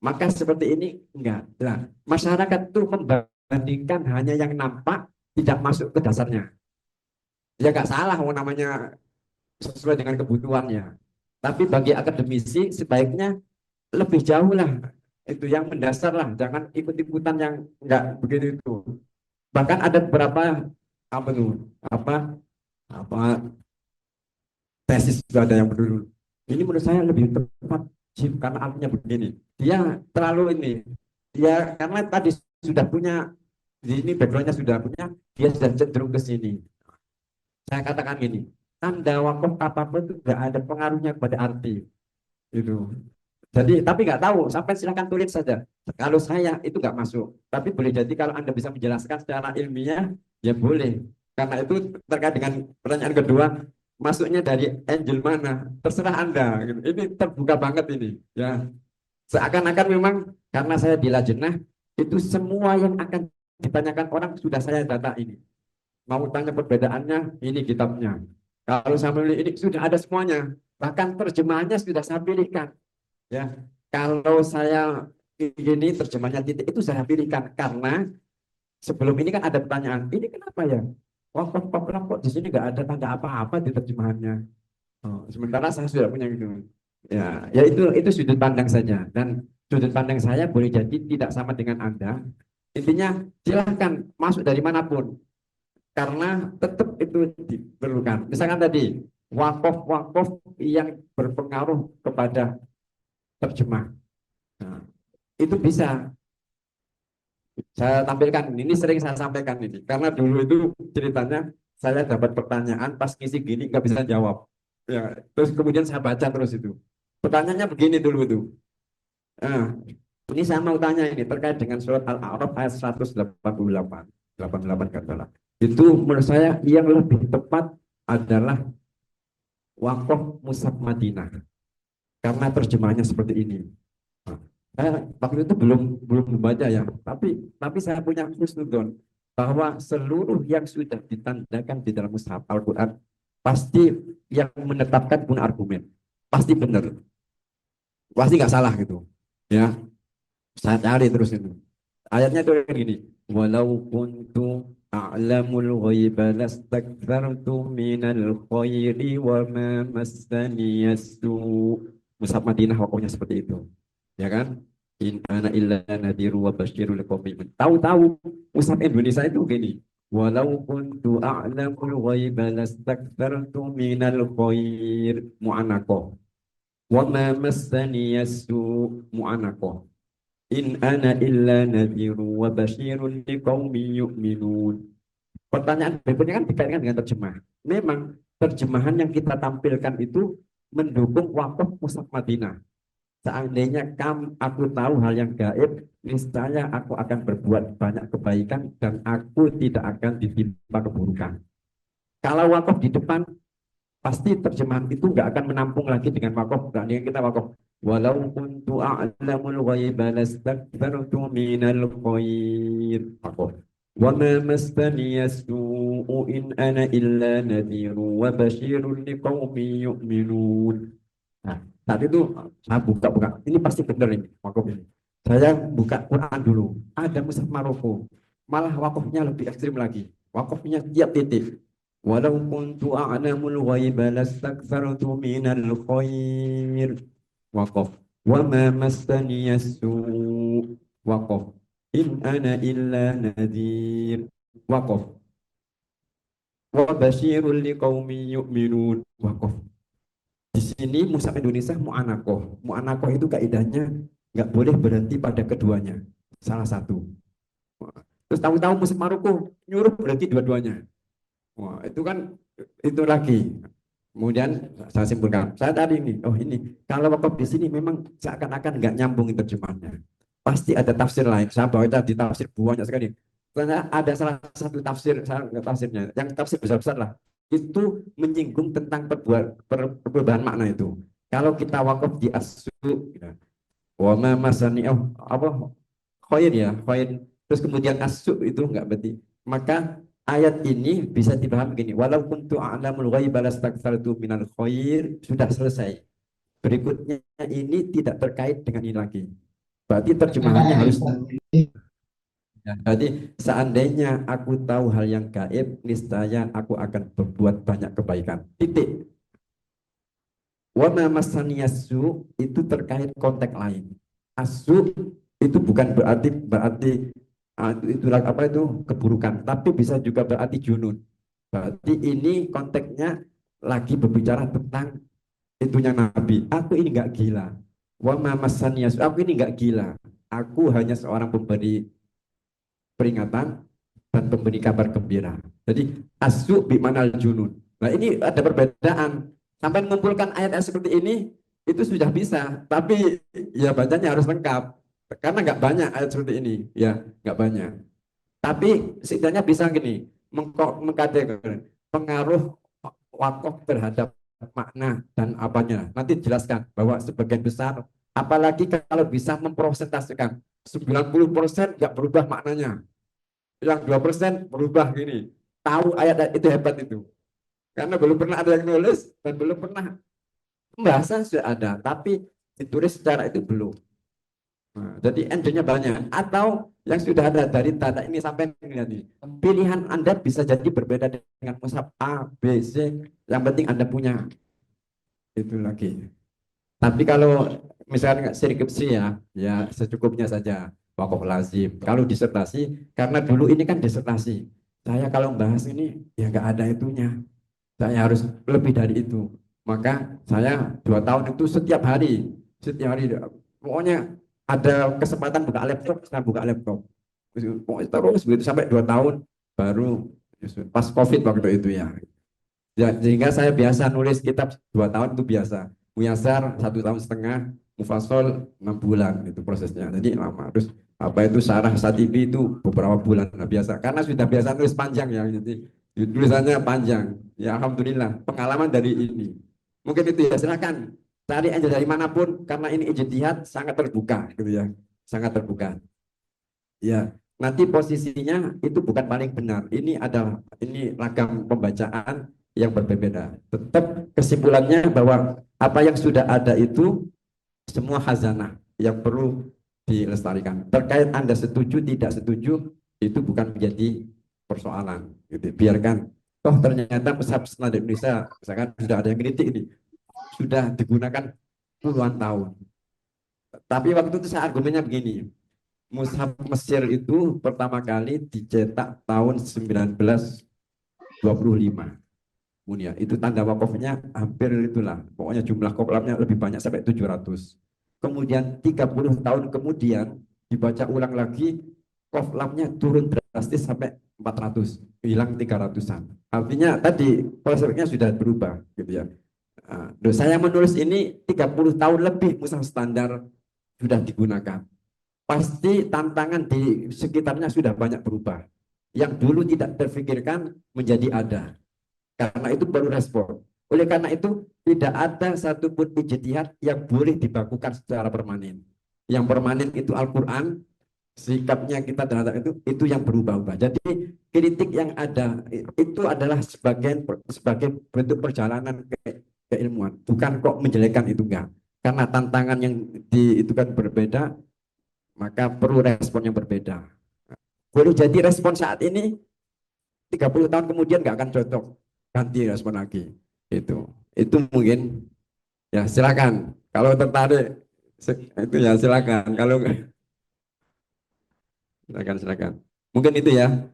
Maka seperti ini, enggak. Nah, masyarakat itu membandingkan hanya yang nampak, tidak masuk ke dasarnya. Ya enggak salah, namanya sesuai dengan kebutuhannya. Tapi bagi akademisi, sebaiknya lebih jauh lah. Itu yang mendasar lah, jangan ikut-ikutan yang enggak begitu itu. Bahkan ada beberapa tesis juga ada yang berdulu. Ini menurut saya lebih tepat karena artinya begini. Dia terlalu ini. Dia karena tadi sudah punya di ini backgroundnya sudah punya, dia sudah cenderung ke sini. Saya katakan gini, tanda wakaf apapun itu enggak ada pengaruhnya pada arti. Itu. Jadi, tapi nggak tahu, sampai silahkan tulis saja. Kalau saya itu nggak masuk. Tapi boleh jadi kalau Anda bisa menjelaskan secara ilmiah, ya boleh. Karena itu terkait dengan pertanyaan kedua, masuknya dari angel mana? Terserah Anda. Ini terbuka banget ini. Ya, seakan-akan memang karena saya di Lajnah, itu semua yang akan ditanyakan orang sudah saya data ini. Mau tanya perbedaannya, ini kitabnya. Kalau saya pilih ini sudah ada semuanya. Bahkan terjemahannya sudah saya pilihkan. Ya, kalau saya ini terjemahnya titik itu saya pilihkan karena sebelum ini kan ada pertanyaan, ini kenapa ya? Wakaf kok di sini nggak ada tanda apa-apa di terjemahannya. Oh, sementara saya sudah punya gitu. Ya, ya itu sudut pandang saja dan sudut pandang saya boleh jadi tidak sama dengan Anda. Intinya silahkan masuk dari manapun karena tetap itu diperlukan. Misalkan tadi wakaf yang berpengaruh kepada terjemah. Nah, itu bisa saya tampilkan. Ini sering saya sampaikan ini. Karena dulu itu ceritanya saya dapat pertanyaan pas ngisi gini nggak bisa jawab. Ya, terus kemudian saya baca terus itu. Pertanyaannya begini dulu itu. Nah, Ini saya mau tanya ini terkait dengan surat Al-A'raf ayat 188, 88 katalah. Itu menurut saya yang lebih tepat adalah wakaf Mushaf Madinah karena terjemahannya seperti ini. Nah, saya waktu itu belum membaca ya, tapi saya punya husnudon bahwa seluruh yang sudah ditandakan di dalam Mushaf Al-Quran pasti yang menetapkan punya argumen, pasti benar, pasti nggak salah gitu. Ya, saya cari terus itu. Ayatnya itu kayak gini. Walau kuntu a'lamul ghaiba lastakthartu minal khairi wa ma massani yasu. Mushaf Madinah waktunya seperti itu. Ya kan? In ana illa nadhiru wa basyirul liqaumin. Tahu-tahu Mushaf Indonesia itu gini. Walau kuntu a'lamul ghaiba lastakthartu minal khair mu'anaqah. Wa ma massani yasu mu'anaqah. In ana illa nadhiru wa basyirun liqaumin yu'minun. Pertanyaan berikutnya kan dikaitkan dengan terjemah. Memang terjemahan yang kita tampilkan itu mendukung wakaf Mushaf Madinah. Seandainya aku tahu hal yang gaib, niscaya aku akan berbuat banyak kebaikan dan aku tidak akan ditimpa keburukan. Kalau wakaf di depan, pasti terjemahan itu nggak akan menampung lagi dengan wakaf. Berarti kita wakaf. Walau kuntu a'lamul ghaiba lastakthartu minal khair. Wakaf. Wa ma massani yasu'u in ana illa nadhiru wa basyirun liqaumin yu'minun. Nah, saat itu saya buka. Ini pasti benar ini wakaf ini. Saya buka Quran dulu. Ada Mushaf Maroko. Malah wakafnya lebih ekstrim lagi. Wakafnya tiap titik. Walau kuntu a'lamul ghaiba lastakthartu minal khair. Waqaf. Wa ma massani yasu. Waqaf. In ana illa nadhir. Waqaf. Wa basyirul liqaumin yu'minun. Waqaf. Di sini Mushaf Indonesia mu'anaqah. Mu'anaqah itu kaidahnya nggak boleh berhenti pada keduanya. Salah satu. Terus tahu-tahu Mushaf Maroko nyuruh berhenti dua-duanya. Wah, itu kan itu lagi. Kemudian saya simpulkan, saya tadi ini, kalau wakaf di sini memang seakan-akan nggak nyambung terjemahannya. Pasti ada tafsir lain. Saya bawa tadi tafsir banyak sekali. Karena ada salah satu tafsir, saya nggak tafsirnya, yang tafsir besar-besar lah. Itu menyinggung tentang perubahan makna itu. Kalau kita wakaf di asu, ya, wa ma masani khair ya, khair. Terus kemudian asu itu nggak berarti. Maka ayat ini bisa dipahami begini, walau kuntu a'lamul ghaiba lastakthartu minal khair, sudah selesai. Berikutnya ini tidak terkait dengan ini lagi. Berarti terjemahannya harus ya, berarti seandainya aku tahu hal yang gaib, niscaya aku akan berbuat banyak kebaikan. Titik. Wa ma massani yasu itu terkait konteks lain. Asu itu bukan berarti itu apa itu keburukan, tapi bisa juga berarti junun. Berarti ini konteksnya lagi berbicara tentang itunya Nabi. Aku ini nggak gila. Wa ma massani yasu. Aku ini nggak gila. Aku hanya seorang pemberi peringatan dan pemberi kabar gembira. Jadi asu bimanal junun. Nah ini ada perbedaan. Sampai mengumpulkan ayat-ayat seperti ini itu sudah bisa, tapi ya bacanya harus lengkap karena nggak banyak ayat seperti ini, ya nggak banyak. Tapi setidaknya bisa gini, mengkategorikan pengaruh wakaf terhadap makna dan apanya. Nanti jelaskan bahwa sebagian besar, apalagi kalau bisa mempresentasikan 90% nggak berubah maknanya, yang 2% berubah gini. Tahu ayat itu hebat itu. Karena belum pernah ada yang nulis dan belum pernah pembahasan sudah ada, tapi ditulis secara itu belum. Nah, jadi endingnya banyak. Atau yang sudah ada dari tanda ini sampai ini. Pilihan Anda bisa jadi berbeda dengan mushaf A, B, C. Yang penting Anda punya. Itu lagi. Tapi kalau misalnya skripsi ya secukupnya saja. Wakaf lazim. Kalau disertasi, karena dulu ini kan disertasi. Saya kalau membahas ini ya nggak ada itunya. Saya harus lebih dari itu. Maka saya 2 tahun itu setiap hari pokoknya ada kesempatan buka laptop, saya buka laptop. Terus begitu sampai 2 tahun baru pas COVID waktu itu ya. Sehingga saya biasa nulis kitab 2 tahun itu biasa. Muyasar 1,5 tahun, Mufassal 6 bulan itu prosesnya. Jadi lama. Terus apa itu Sarah Satibi itu beberapa bulan. Nah, biasa karena sudah biasa tulis panjang ya. Jadi tulisannya panjang. Ya alhamdulillah pengalaman dari ini. Mungkin itu ya, silakan cari aja dari manapun karena ini ijtihad sangat terbuka gitu ya. Sangat terbuka. Ya, nanti posisinya itu bukan paling benar. Ini ragam pembacaan yang berbeda. Tetap kesimpulannya bahwa apa yang sudah ada itu semua khazanah yang perlu dilestarikan. Terkait Anda setuju tidak setuju itu bukan menjadi persoalan. Gitu. Biarkan. Toh ternyata mushaf standar Indonesia, misalkan sudah ada yang kritik ini, sudah digunakan puluhan tahun. Tapi waktu itu saya argumennya begini, mushaf Mesir itu pertama kali dicetak tahun 1925. Munia. Itu tanda wakafnya hampir itulah. Pokoknya jumlah koplamnya lebih banyak sampai 700. Kemudian 30 tahun kemudian dibaca ulang lagi, koplamnya turun drastis sampai 400. Hilang 300-an. Artinya tadi konsepnya sudah berubah gitu ya. Saya menulis ini 30 tahun lebih mushaf standar sudah digunakan. Pasti tantangan di sekitarnya sudah banyak berubah. Yang dulu tidak terfikirkan menjadi ada. Karena itu baru respon. Oleh karena itu tidak ada satupun ijtihad yang boleh dibakukan secara permanen. Yang permanen itu Al-Quran, sikapnya kita terhadap itu yang berubah-ubah. Jadi kritik yang ada itu adalah sebagai bentuk perjalanan keilmuan, bukan kok menjelekkan itu enggak. Karena tantangan yang itu kan berbeda, maka perlu respon yang berbeda. Boleh jadi respon saat ini 30 tahun kemudian nggak akan cocok, ganti respon lagi. Itu mungkin ya silakan. Kalau tertarik itu ya silakan. Kalau silakan. Mungkin itu ya.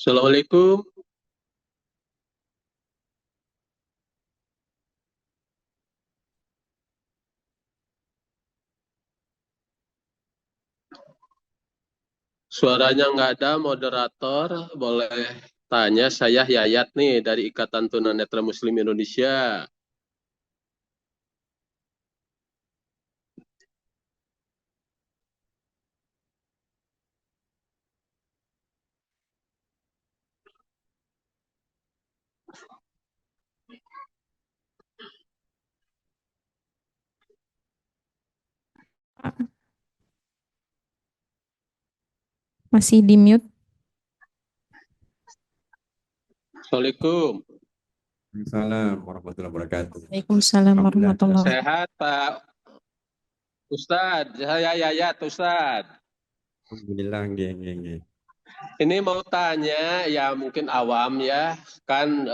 Assalamualaikum. Suaranya nggak ada, moderator. Boleh tanya, saya Yayat nih dari Ikatan Tunanetra Muslim Indonesia. Masih di mute. Assalamualaikum. Assalamualaikum warahmatullahi wabarakatuh. Waalaikumsalam warahmatullahi wabarakatuh. Sehat Pak Ustadz, saya Yayat Ustadz. Alhamdulillah, nggih. Ini mau tanya, ya mungkin awam ya, kan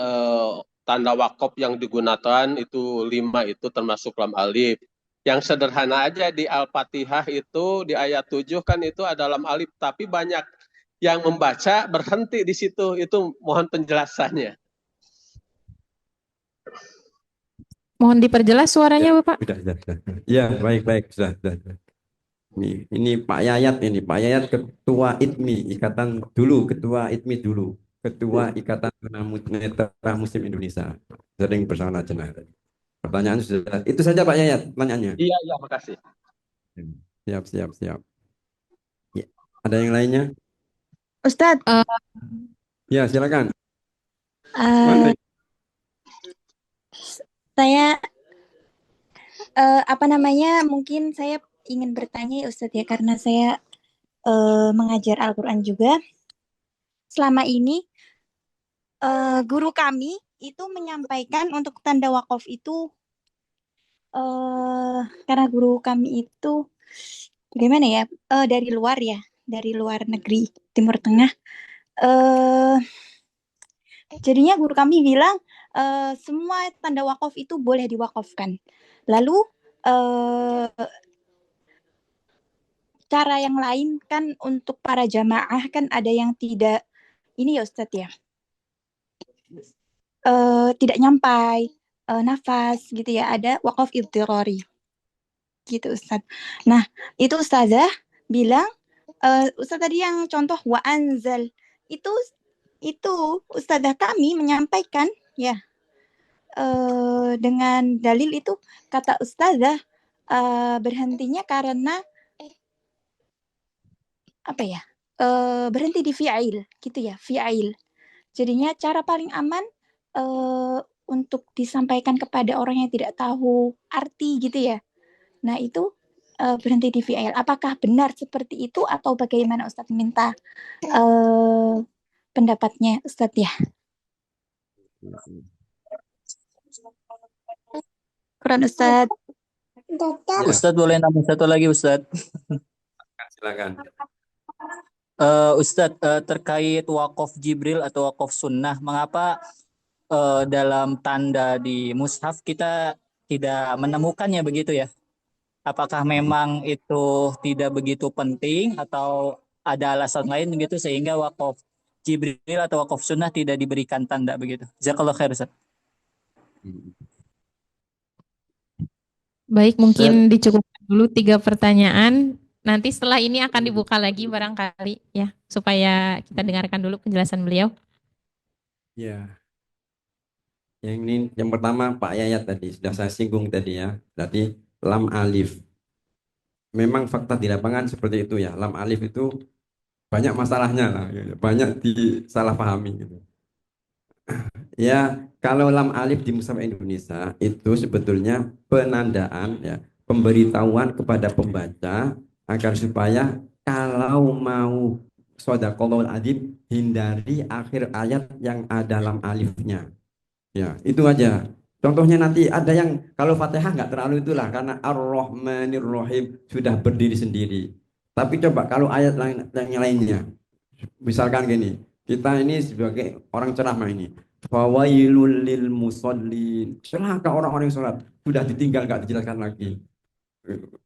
tanda wakaf yang digunakan itu 5 itu termasuk lam alif. Yang sederhana aja di Al-Fatihah itu di ayat 7 kan itu ada lam alif, tapi banyak yang membaca berhenti di situ. Itu mohon penjelasannya. Mohon diperjelas suaranya, Bapak. Sudah. Ya, baik, sudah. Ini Pak Yayat Pak Yayat ketua ITMI, ketua Ikatan Tunanetra Muslim Indonesia. Sering bersama jenah. Pertanyaan sudah. Itu saja Pak Yayat pertanyaannya. Iya, makasih. Siap. Ya, ada yang lainnya? Ustadz, Ya, silakan. saya mungkin saya ingin bertanya ya Ustadz ya, karena saya mengajar Al-Quran juga. Selama ini guru kami itu menyampaikan untuk tanda wakaf itu karena guru kami itu bagaimana ya, dari luar negeri Timur Tengah. Jadinya guru kami bilang semua tanda wakaf itu boleh diwakafkan. Lalu cara yang lain kan untuk para jamaah kan ada yang tidak ini ya Ustadz ya, tidak nyampai nafas gitu ya, ada waqaf idtirari gitu Ustadz. Nah itu Ustazah bilang, Ustadz tadi yang contoh wa anzal itu Ustazah kami menyampaikan ya, dengan dalil itu kata Ustazah berhentinya karena apa ya, berhenti di fi'il gitu ya, fi'il. Jadinya cara paling aman untuk disampaikan kepada orang yang tidak tahu arti gitu ya. Nah itu berhenti di fi'il. Apakah benar seperti itu atau bagaimana Ustadz? Minta pendapatnya Ustadz ya. Kurang Ustadz. Ustadz boleh nambah satu lagi Ustadz. Silakan. Ustadz terkait wakaf Jibril atau wakaf sunnah, mengapa dalam tanda di mushaf kita tidak menemukannya begitu ya? Apakah memang itu tidak begitu penting atau ada alasan lain begitu sehingga wakaf Jibril atau wakaf sunnah tidak diberikan tanda begitu? Jazakallah khair Ustaz. Baik, mungkin dicukupkan dulu 3 pertanyaan. Nanti setelah ini akan dibuka lagi barangkali ya, supaya kita dengarkan dulu penjelasan beliau. Ya. Yang pertama Pak Yayat tadi sudah saya singgung tadi ya. Tadi lam alif. Memang fakta di lapangan seperti itu ya. Lam alif itu banyak masalahnya lah, gitu. Banyak disalahpahami gitu. Ya, kalau lam alif di Mushaf Indonesia itu sebetulnya penandaan ya, pemberitahuan kepada pembaca agar supaya kalau mau shadaqallahul adzim hindari akhir ayat yang ada lam alifnya. Ya, itu aja. Contohnya nanti ada yang kalau Fatihah nggak terlalu itulah karena Ar-Rahmanir Rahim sudah berdiri sendiri. Tapi coba kalau ayat yang lainnya, misalkan gini, kita ini sebagai orang ceramah ini, fawailul lil musallin, celaka orang-orang yang sholat, sudah ditinggal nggak dijelaskan lagi.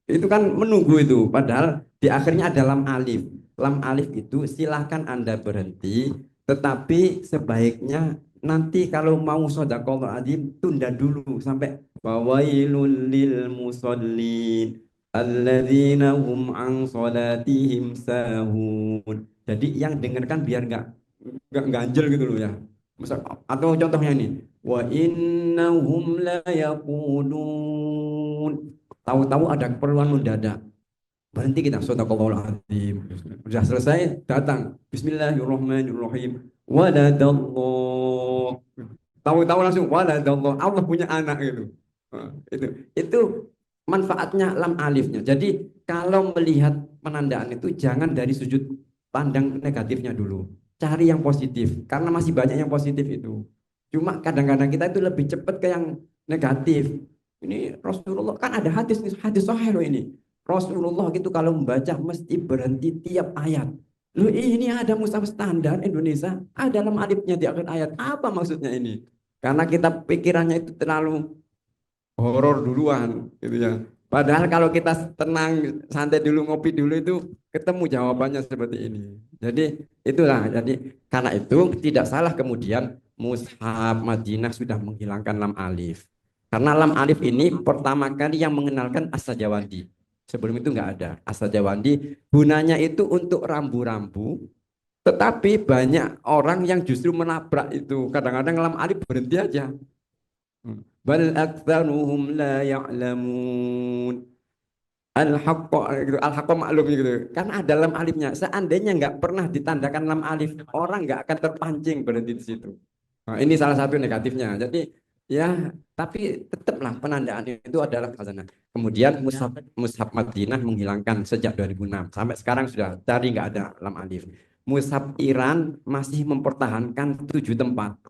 Itu kan menunggu itu, padahal di akhirnya ada lam alif. Lam alif itu silahkan Anda berhenti, tetapi sebaiknya nanti kalau mau shadaqallahul adzim tunda dulu sampai fawailul lil musallin alladzina hum an salatihim sahun. Jadi yang dengarkan biar nggak ganjel gitu loh ya. Misal, atau contohnya ini wa innahum la yaqulun, tahu-tahu ada keperluan mendadak, berhenti kita shadaqallahul adzim, sudah selesai datang bismillahirrahmanirrahim waladallah, tahu-tahu langsung waladallah, Allah punya anak gitu. Itu manfaatnya lam alifnya. Jadi kalau melihat penandaan itu jangan dari sudut pandang negatifnya dulu, cari yang positif karena masih banyak yang positif itu. Cuma kadang-kadang kita itu lebih cepat ke yang negatif. Ini Rasulullah kan ada hadis sahih loh ini. Rasulullah gitu kalau membaca mesti berhenti tiap ayat. Loh ini ada mushaf standar Indonesia, ada lam alifnya di akhir ayat. Apa maksudnya ini? Karena kita pikirannya itu terlalu horor duluan gitu ya. Padahal kalau kita tenang, santai dulu, ngopi dulu itu ketemu jawabannya seperti ini. Jadi itulah, jadi karena itu tidak salah kemudian mushaf Madinah sudah menghilangkan lam alif. Karena lam alif ini pertama kali yang mengenalkan As-Sajawandi. Sebelum itu nggak ada. As-Sajawandi gunanya itu untuk rambu-rambu, tetapi banyak orang yang justru menabrak itu. Kadang-kadang lam alif berhenti aja. Bal aktsaruhum la ya'lamun. Al-haqqa gitu, al-haqqa maklum gitu. Karena ada lam alifnya. Seandainya nggak pernah ditandakan lam alif, orang nggak akan terpancing berhenti di situ. Nah, ini salah satu negatifnya. Jadi ya, tapi tetaplah penandaan itu adalah khazanah. Kemudian mushaf Madinah menghilangkan sejak 2006 sampai sekarang sudah cari nggak ada lam alif. Mushaf Iran masih mempertahankan 7 tempat.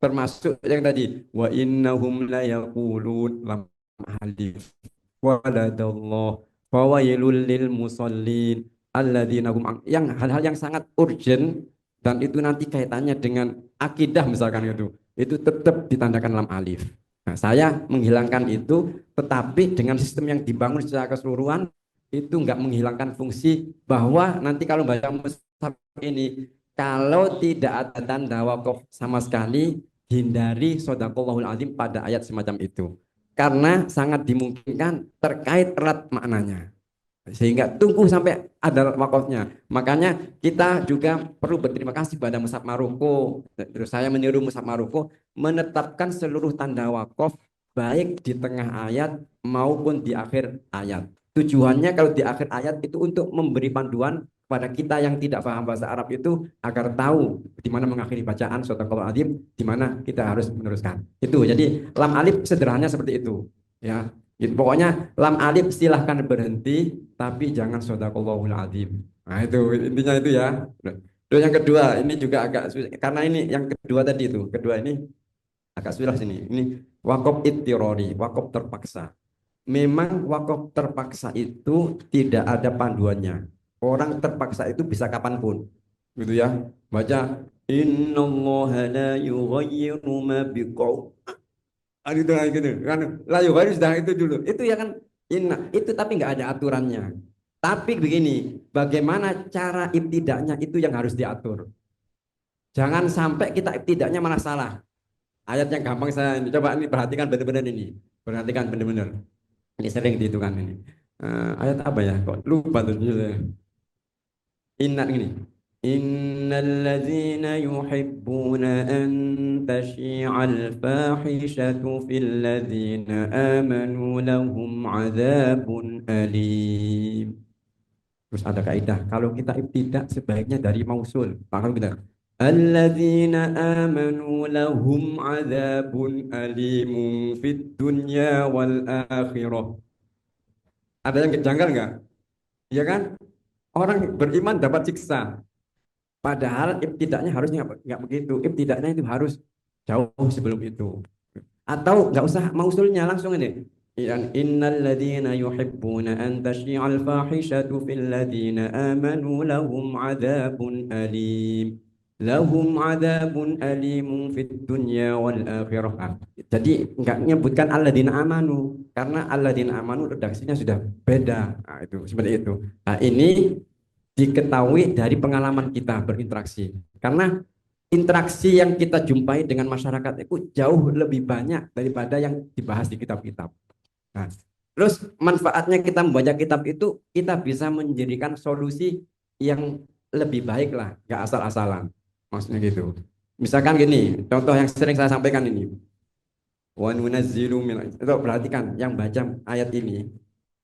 Termasuk yang tadi wa innahum la yaqulun lam alif waladallah fawailul lil musallin alladzina hum yang hal-hal yang sangat urgent dan itu nanti kaitannya dengan akidah misalkan itu tetap ditandakan lam alif. Nah, saya menghilangkan itu tetapi dengan sistem yang dibangun secara keseluruhan itu nggak menghilangkan fungsi bahwa nanti kalau baca mushaf ini, kalau tidak ada tanda wakaf sama sekali, hindari shadaqallahul azim pada ayat semacam itu. Karena sangat dimungkinkan terkait erat maknanya. Sehingga tunggu sampai ada wakafnya. Makanya kita juga perlu berterima kasih pada Mushaf Maroko. Terus saya meniru Mushaf Maroko menetapkan seluruh tanda wakaf baik di tengah ayat maupun di akhir ayat. Tujuannya kalau di akhir ayat itu untuk memberi panduan pada kita yang tidak paham bahasa Arab itu agar tahu di mana mengakhiri bacaan Shadaqallahul Azim, di mana kita harus meneruskan. Itu. Jadi lam alif sederhananya seperti itu, ya. Gitu. Pokoknya lam alif silahkan berhenti, tapi jangan shadaqallahul azim. Nah itu intinya itu ya. Terus yang kedua ini juga agak susah, karena ini yang kedua tadi itu, kedua ini agak susah sini. Ini wakaf ittirori, wakaf terpaksa. Memang wakaf terpaksa itu tidak ada panduannya. Orang terpaksa itu bisa kapanpun, gitu ya. Baca innallaha la yughayyiru ma biqaum. Gitu kan layu harus sudah itu dulu itu ya kan itu tapi nggak ada aturannya. Tapi begini, bagaimana cara ibtidaknya itu yang harus diatur. Jangan sampai kita ibtidaknya malah salah. Ayat yang gampang saya coba ini perhatikan benar-benar ini, perhatikan benar-benar ini sering dihitungkan ini. Ayat apa ya kok lupa tuh ingat ini. Innalladzina yuhibbuna an tashi'al fahishatu fil ladzina amanu lahum 'adzabun alim. Terus ada kaidah, kalau kita ibtidak sebaiknya dari mausul. Maka kita alladzina amanu lahum 'adzabun alimun fid dunya wal akhirah. Ada yang janggal enggak? Ya kan? Orang beriman dapat siksa. Padahal ibtidaknya harusnya nggak begitu. Ibtidaknya itu harus jauh sebelum itu. Atau nggak usah mausulnya langsung ini. Innal ladzina yuhibbuna an tashi'al fahishatu fil ladzina amanu lahum 'adzabun alim. Lahum 'adzabun alimun fid dunya wal akhirah. Jadi nggak menyebutkan alladzina amanu karena alladzina amanu redaksinya sudah beda. Nah, itu seperti itu. Nah, ini diketahui dari pengalaman kita berinteraksi. Karena interaksi yang kita jumpai dengan masyarakat itu jauh lebih banyak daripada yang dibahas di kitab-kitab. Nah, terus manfaatnya kita membaca kitab itu, kita bisa menjadikan solusi yang lebih baik lah, nggak asal-asalan. Maksudnya gitu. Misalkan gini, contoh yang sering saya sampaikan ini. Wa nunazzilu min, itu perhatikan yang baca ayat ini,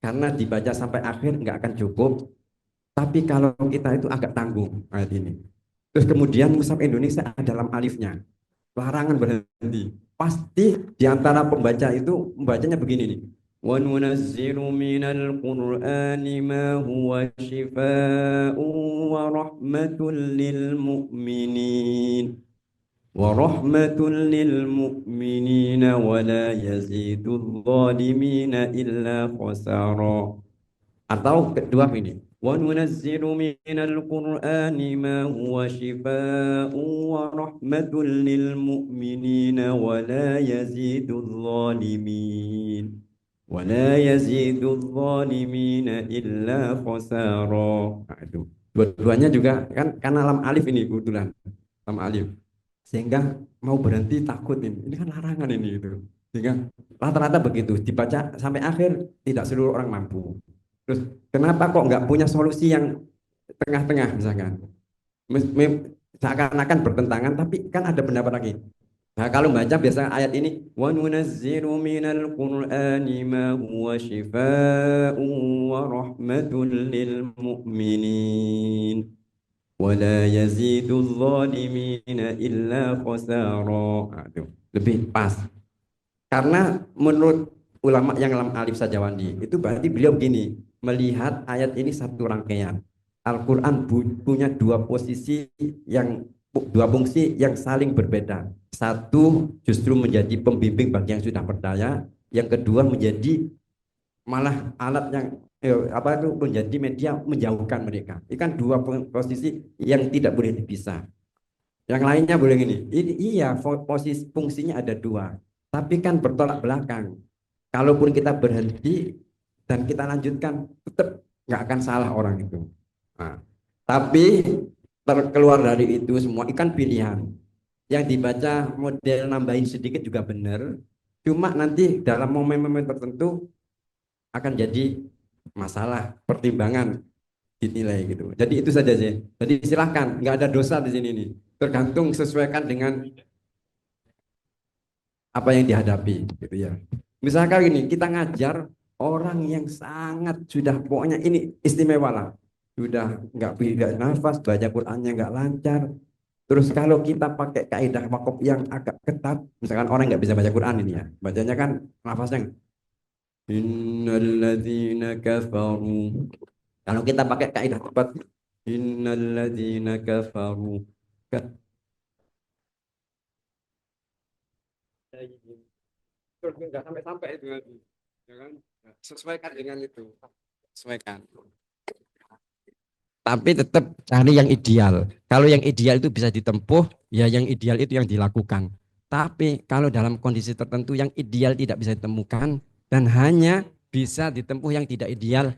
karena dibaca sampai akhir nggak akan cukup. Tapi kalau kita itu agak tanggung ayat ini. Terus kemudian mushaf Indonesia ada lam alifnya. Larangan berhenti. Pasti di antara pembaca itu membacanya begini nih. Wa nunazzilu minal Qur'ani ma huwa shifaa'un wa rahmatul lil mu'minin. Wa rahmatul lil mu'minina wa la yazidul zalimina illa khasara. Atau kedua ini. وَنُنَزِّلُ مِنَ الْقُرْآنِ مَا هُوَ شِفَاءٌ وَرَحْمَةٌ لِلْمُؤْمِنِينَ وَلَا يَزِيدُ الظَّالِمِينَ إِلَّا خَسَارًا. Nah, itu. Dua-duanya juga kan karena lam alif ini kebetulan. Lam alif. Sehingga mau berhenti takut ini. Ini kan larangan ini gitu. Sehingga rata-rata begitu. Dibaca sampai akhir tidak seluruh orang mampu. Terus kenapa kok nggak punya solusi yang tengah-tengah misalkan? Seakan-akan bertentangan, tapi kan ada pendapat lagi. Nah, kalau baca biasa ayat ini, wa nunazzilu minal Qur'ani ma huwa shifaa'un wa rahmatul lil mu'minin wa la yazidul zalimina illa khasara. Aduh, lebih pas. Karena menurut ulama yang lam alif Sajawandi itu berarti beliau begini, melihat ayat ini satu rangkaian. Al-Quran punya dua fungsi yang saling berbeda. Satu justru menjadi pembimbing bagi yang sudah percaya, yang kedua menjadi malah alat yang menjadi media menjauhkan mereka. Ini kan dua posisi yang tidak boleh dipisah. Yang lainnya boleh ini iya posisi fungsinya ada dua, tapi kan bertolak belakang. Kalaupun kita berhenti dan kita lanjutkan, tetap nggak akan salah orang itu. Nah, tapi terkeluar dari itu semua ikan pilihan. Yang dibaca model nambahin sedikit juga benar. Cuma nanti dalam momen-momen tertentu akan jadi masalah pertimbangan dinilai gitu. Jadi itu saja sih. Jadi silahkan, nggak ada dosa di sini nih. Tergantung sesuaikan dengan apa yang dihadapi gitu ya. Misalkan gini, kita ngajar orang yang sangat sudah pokoknya ini istimewa lah. Sudah nggak nafas, baca Qur'annya nggak lancar. Terus kalau kita pakai kaidah wakaf yang agak ketat, misalkan orang nggak bisa baca Quran ini ya, bacanya kan nafasnya innalladzina kafaru. Kalau kita pakai kaidah tepat, innalladzina kafaru. Terus nggak sampai-sampai itu nanti, ya kan? Sesuaikan dengan itu, sesuaikan. Tapi tetap cari yang ideal. Kalau yang ideal itu bisa ditempuh, ya yang ideal itu yang dilakukan. Tapi kalau dalam kondisi tertentu yang ideal tidak bisa ditemukan dan hanya bisa ditempuh yang tidak ideal,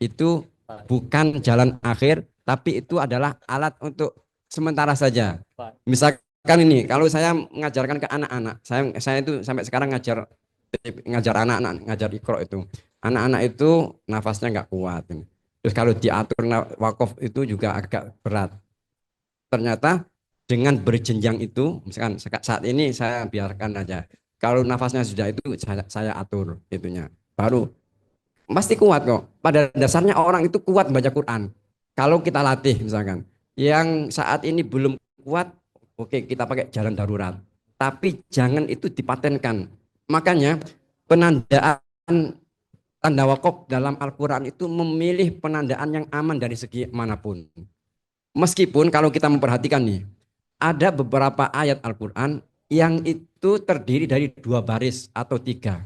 itu bukan jalan akhir, tapi itu adalah alat untuk sementara saja. Misalkan ini, kalau saya mengajarkan ke anak-anak, saya itu sampai sekarang ngajar anak-anak, ngajar Iqra itu. Anak-anak itu nafasnya nggak kuat. Terus kalau diatur wakaf itu juga agak berat. Ternyata dengan berjenjang itu, misalkan saat ini saya biarkan aja. Kalau nafasnya sudah itu saya atur itunya. Baru pasti kuat kok. Pada dasarnya orang itu kuat baca Quran. Kalau kita latih misalkan. Yang saat ini belum kuat, oke kita pakai jalan darurat. Tapi jangan itu dipatenkan. Makanya penandaan tanda wakaf dalam Al-Quran itu memilih penandaan yang aman dari segi manapun. Meskipun kalau kita memperhatikan nih, ada beberapa ayat Al-Quran yang itu terdiri dari 2 baris atau 3.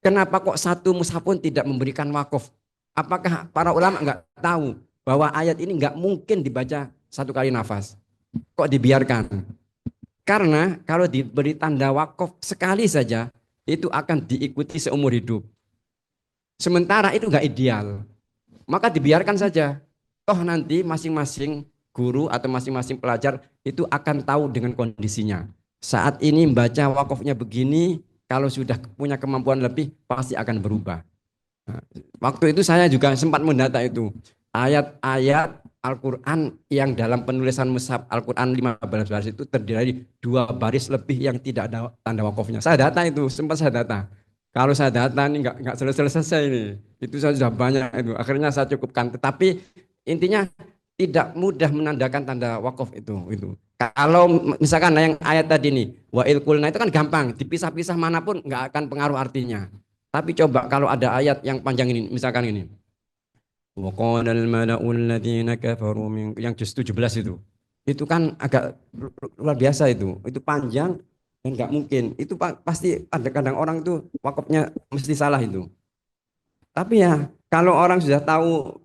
Kenapa kok satu mushaf pun tidak memberikan wakaf? Apakah para ulama nggak tahu bahwa ayat ini nggak mungkin dibaca 1 kali nafas? Kok dibiarkan? Karena kalau diberi tanda wakaf sekali saja, itu akan diikuti seumur hidup. Sementara itu nggak ideal, maka dibiarkan saja. Toh nanti masing-masing guru atau masing-masing pelajar itu akan tahu dengan kondisinya. Saat ini membaca wakafnya begini, kalau sudah punya kemampuan lebih pasti akan berubah. Nah, waktu itu saya juga sempat mendata itu ayat-ayat Al-Quran yang dalam penulisan mushaf Al-Quran 15 baris itu terdiri dari 2 baris lebih yang tidak ada tanda wakafnya. Saya data itu, sempat saya data. Kalau saya data ini nggak selesai ini, itu saya sudah banyak itu. Akhirnya saya cukupkan. Tetapi intinya tidak mudah menandakan tanda wakaf itu. Kalau misalkan yang ayat tadi nih, wa ilkulna itu kan gampang, dipisah-pisah manapun nggak akan pengaruh artinya. Tapi coba kalau ada ayat yang panjang ini, misalkan ini, wa qalal mala'ul ladzina kafaru yang juz 17 itu kan agak luar biasa itu panjang. Dan nggak mungkin, itu pasti ada kadang orang itu wakafnya mesti salah itu. Tapi ya kalau orang sudah tahu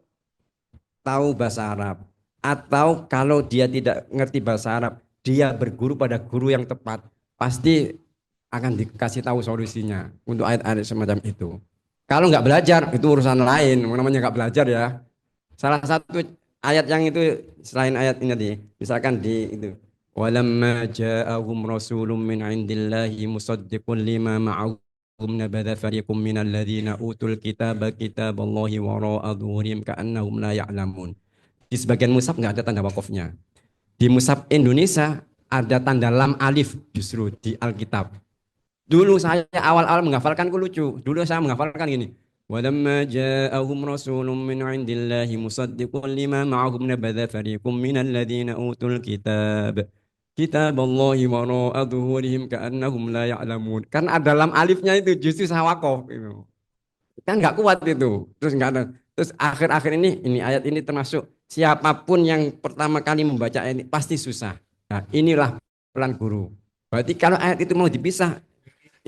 bahasa Arab, atau kalau dia tidak ngerti bahasa Arab, dia berguru pada guru yang tepat, pasti akan dikasih tahu solusinya untuk ayat-ayat semacam itu. Kalau nggak belajar, itu urusan lain, namanya nggak belajar ya. Salah satu ayat yang itu selain ayat ini tadi, misalkan di itu. وَلَمَّا جَاءَهُمْ رَسُولٌ مِّنْ عِندِ اللَّهِ مُصَدِّقٌ لِمَا مَعَهُمْ نَبَذَ فَرِيقٌ مِّنَ الَّذِينَ أُوتُوا الْكِتَابَ كِتَابَ اللَّهِ وَرَاءَ ظُهُورِهِمْ كَأَنَّهُمْ لَا يَعْلَمُونَ. Di sebagian mushaf nggak ada tanda wakafnya. Di mushaf Indonesia ada tanda lam alif justru di Alkitab. Dulu saya awal-awal menghafalkan lucu. Dulu saya menghafalkan gini. وَلَمَّا جَاءَهُمْ رَسُولٌ مِّنْ عِندِ اللَّهِ مُصَدِّقٌ لِمَا مَعَهُمْ نَبَذَ فَرِيقٌ مِّنَ الَّذِينَ أُوتُوا الْكِتَابَ Kitab Allah wara'a dhuhurihim ka'annahum la ya'lamun. Kan ada lam alifnya itu justru saya wakaf itu. Kan nggak kuat itu. Terus nggak ada. Terus akhir-akhir ini ayat ini termasuk siapapun yang pertama kali membaca ini pasti susah. Nah, inilah peran guru. Berarti kalau ayat itu mau dipisah,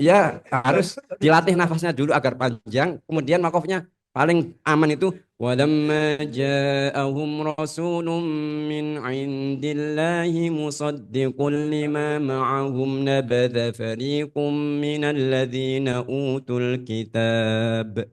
ya harus dilatih nafasnya dulu agar panjang, kemudian wakafnya paling aman itu walamma ja'ahum rasulun min 'indillahi musaddiqun lima ma'ahum nabadha fariqum minal ladzina utul kitab.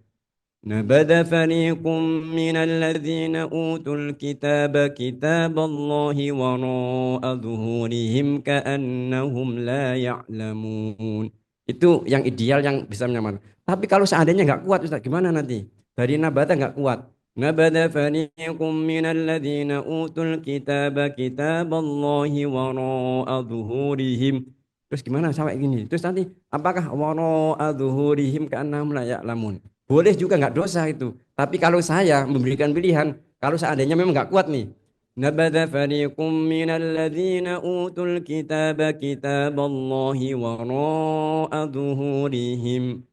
نبذ فريق من الذين أوتوا الكتاب كتاب الله وراء ظهورهم كأنهم لا يعلمون. Itu yang ideal, yang bisa menyaman. Tapi kalau seandainya nggak kuat Ustaz, gimana nanti? Dari nabata nggak kuat. Nabadha fariqum minal ladzina utul kitaba kitaballahi wara'a zuhurihim. Terus gimana sampai gini? Terus nanti apakah wara'a zuhurihim ka'annahum la ya'lamun? Boleh juga nggak dosa itu. Tapi kalau saya memberikan pilihan, kalau seandainya memang nggak kuat nih. Nabadha fariqum minal ladzina utul kitaba kitaballahi wara'a zuhurihim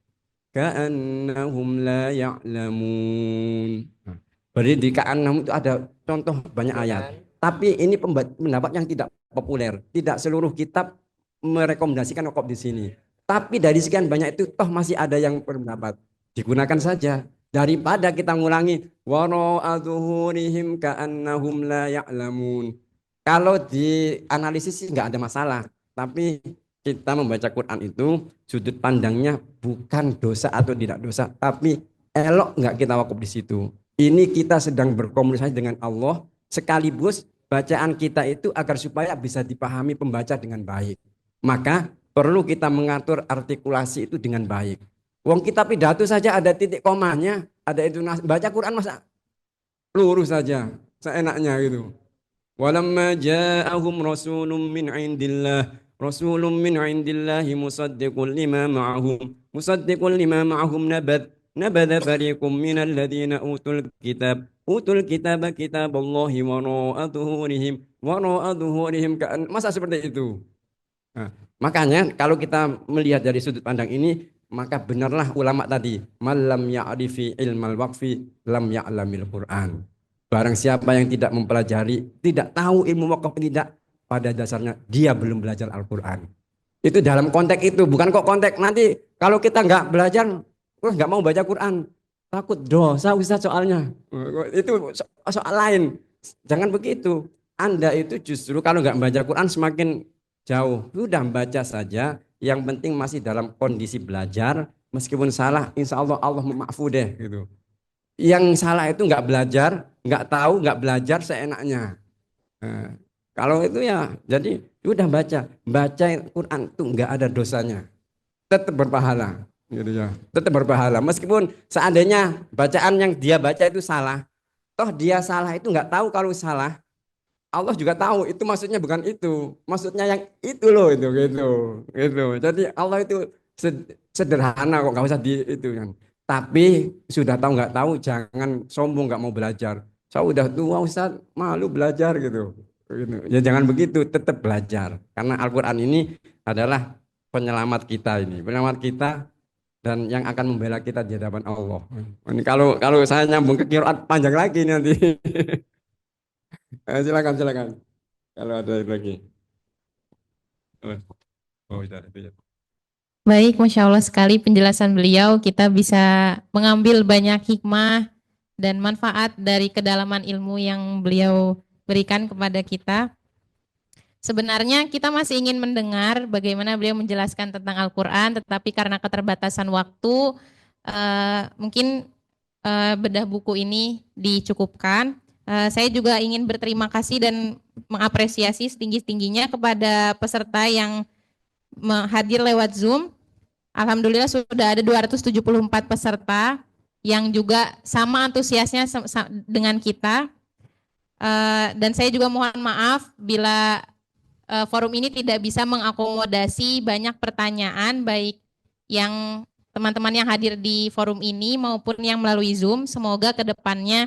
ka'annahum la ya'lamun. Berarti di ka'annahum itu ada contoh banyak ayat. Tapi ini pendapat yang tidak populer. Tidak seluruh kitab merekomendasikan wakaf di sini. Tapi dari sekian banyak itu toh masih ada yang berpendapat. Digunakan saja daripada kita ngulangi wara'a zuhurihim ka'annahum la ya'lamun. Kalau dianalisis sih nggak ada masalah, tapi kita membaca Quran itu sudut pandangnya bukan dosa atau tidak dosa, tapi elok nggak kita wakaf di situ. Ini kita sedang berkomunikasi dengan Allah, sekaligus bacaan kita itu agar supaya bisa dipahami pembaca dengan baik. Maka perlu kita mengatur artikulasi itu dengan baik. Wong kita pidato saja ada titik komanya, ada itu baca Quran masa lurus saja, seenaknya gitu. Walamma ja'ahum rasulun min indillahi musaddiqun lima ma'ahum nabadha fariqum minal ladzina utul kitaba kitaballahi wara'a zuhurihim masa seperti itu. Nah, makanya kalau kita melihat dari sudut pandang ini, maka benarlah ulama tadi, malam ya'rifi ilmal waqfi lam ya'lamil Quran. Barang siapa yang tidak mempelajari, tidak tahu ilmu wakaf, tidak, pada dasarnya dia belum belajar Al-Quran. Itu dalam konteks itu, bukan kok konteks nanti kalau kita nggak belajar, nggak mau baca Quran, takut dosa Ustaz soalnya. Itu soal lain. Jangan begitu. Anda itu justru kalau nggak baca Quran semakin jauh. Sudah baca saja. Yang penting masih dalam kondisi belajar, meskipun salah, insya Allah Allah memaafkan deh gitu. Yang salah itu nggak belajar, nggak tahu, nggak belajar seenaknya. Nah, kalau itu ya, jadi udah baca Quran itu nggak ada dosanya, tetap berpahala, gitu ya, tetap berpahala. Meskipun seandainya bacaan yang dia baca itu salah, toh dia salah itu nggak tahu kalau salah. Allah juga tahu itu maksudnya bukan itu, maksudnya yang itu loh itu gitu. Jadi Allah itu sederhana kok, nggak usah di itu kan. Tapi sudah tahu nggak tahu jangan sombong nggak mau belajar. Saya udah tua Ustaz, malu belajar gitu. Ya jangan begitu, tetap belajar. Karena Al-Quran ini adalah penyelamat kita ini, penyelamat kita dan yang akan membela kita di hadapan Allah. Ini kalau saya nyambung ke qiraat panjang lagi nanti. Silakan. Kalau ada lagi. Baik, Masya Allah sekali penjelasan beliau. Kita bisa mengambil banyak hikmah dan manfaat dari kedalaman ilmu yang beliau berikan kepada kita. Sebenarnya kita masih ingin mendengar bagaimana beliau menjelaskan tentang Al-Quran, tetapi karena keterbatasan waktu, mungkin bedah buku ini dicukupkan. Saya juga ingin berterima kasih dan mengapresiasi setinggi-tingginya kepada peserta yang hadir lewat Zoom. Alhamdulillah sudah ada 274 peserta yang juga sama antusiasnya dengan kita. Dan saya juga mohon maaf bila forum ini tidak bisa mengakomodasi banyak pertanyaan, baik yang teman-teman yang hadir di forum ini maupun yang melalui Zoom. Semoga ke depannya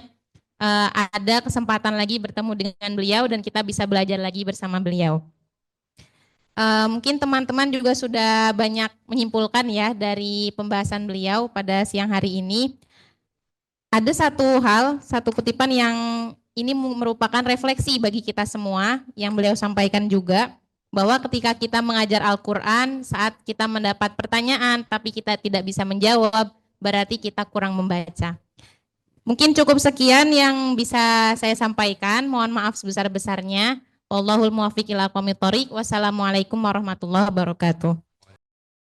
ada kesempatan lagi bertemu dengan beliau dan kita bisa belajar lagi bersama beliau. Mungkin teman-teman juga sudah banyak menyimpulkan ya dari pembahasan beliau pada siang hari ini. Ada satu kutipan yang ini merupakan refleksi bagi kita semua yang beliau sampaikan juga, bahwa ketika kita mengajar Al-Quran, saat kita mendapat pertanyaan tapi kita tidak bisa menjawab, berarti kita kurang membaca. Mungkin cukup sekian yang bisa saya sampaikan. Mohon maaf sebesar-besarnya. Wallahul muwaffiq ila aqwamit thoriq. Wassalamualaikum warahmatullahi wabarakatuh.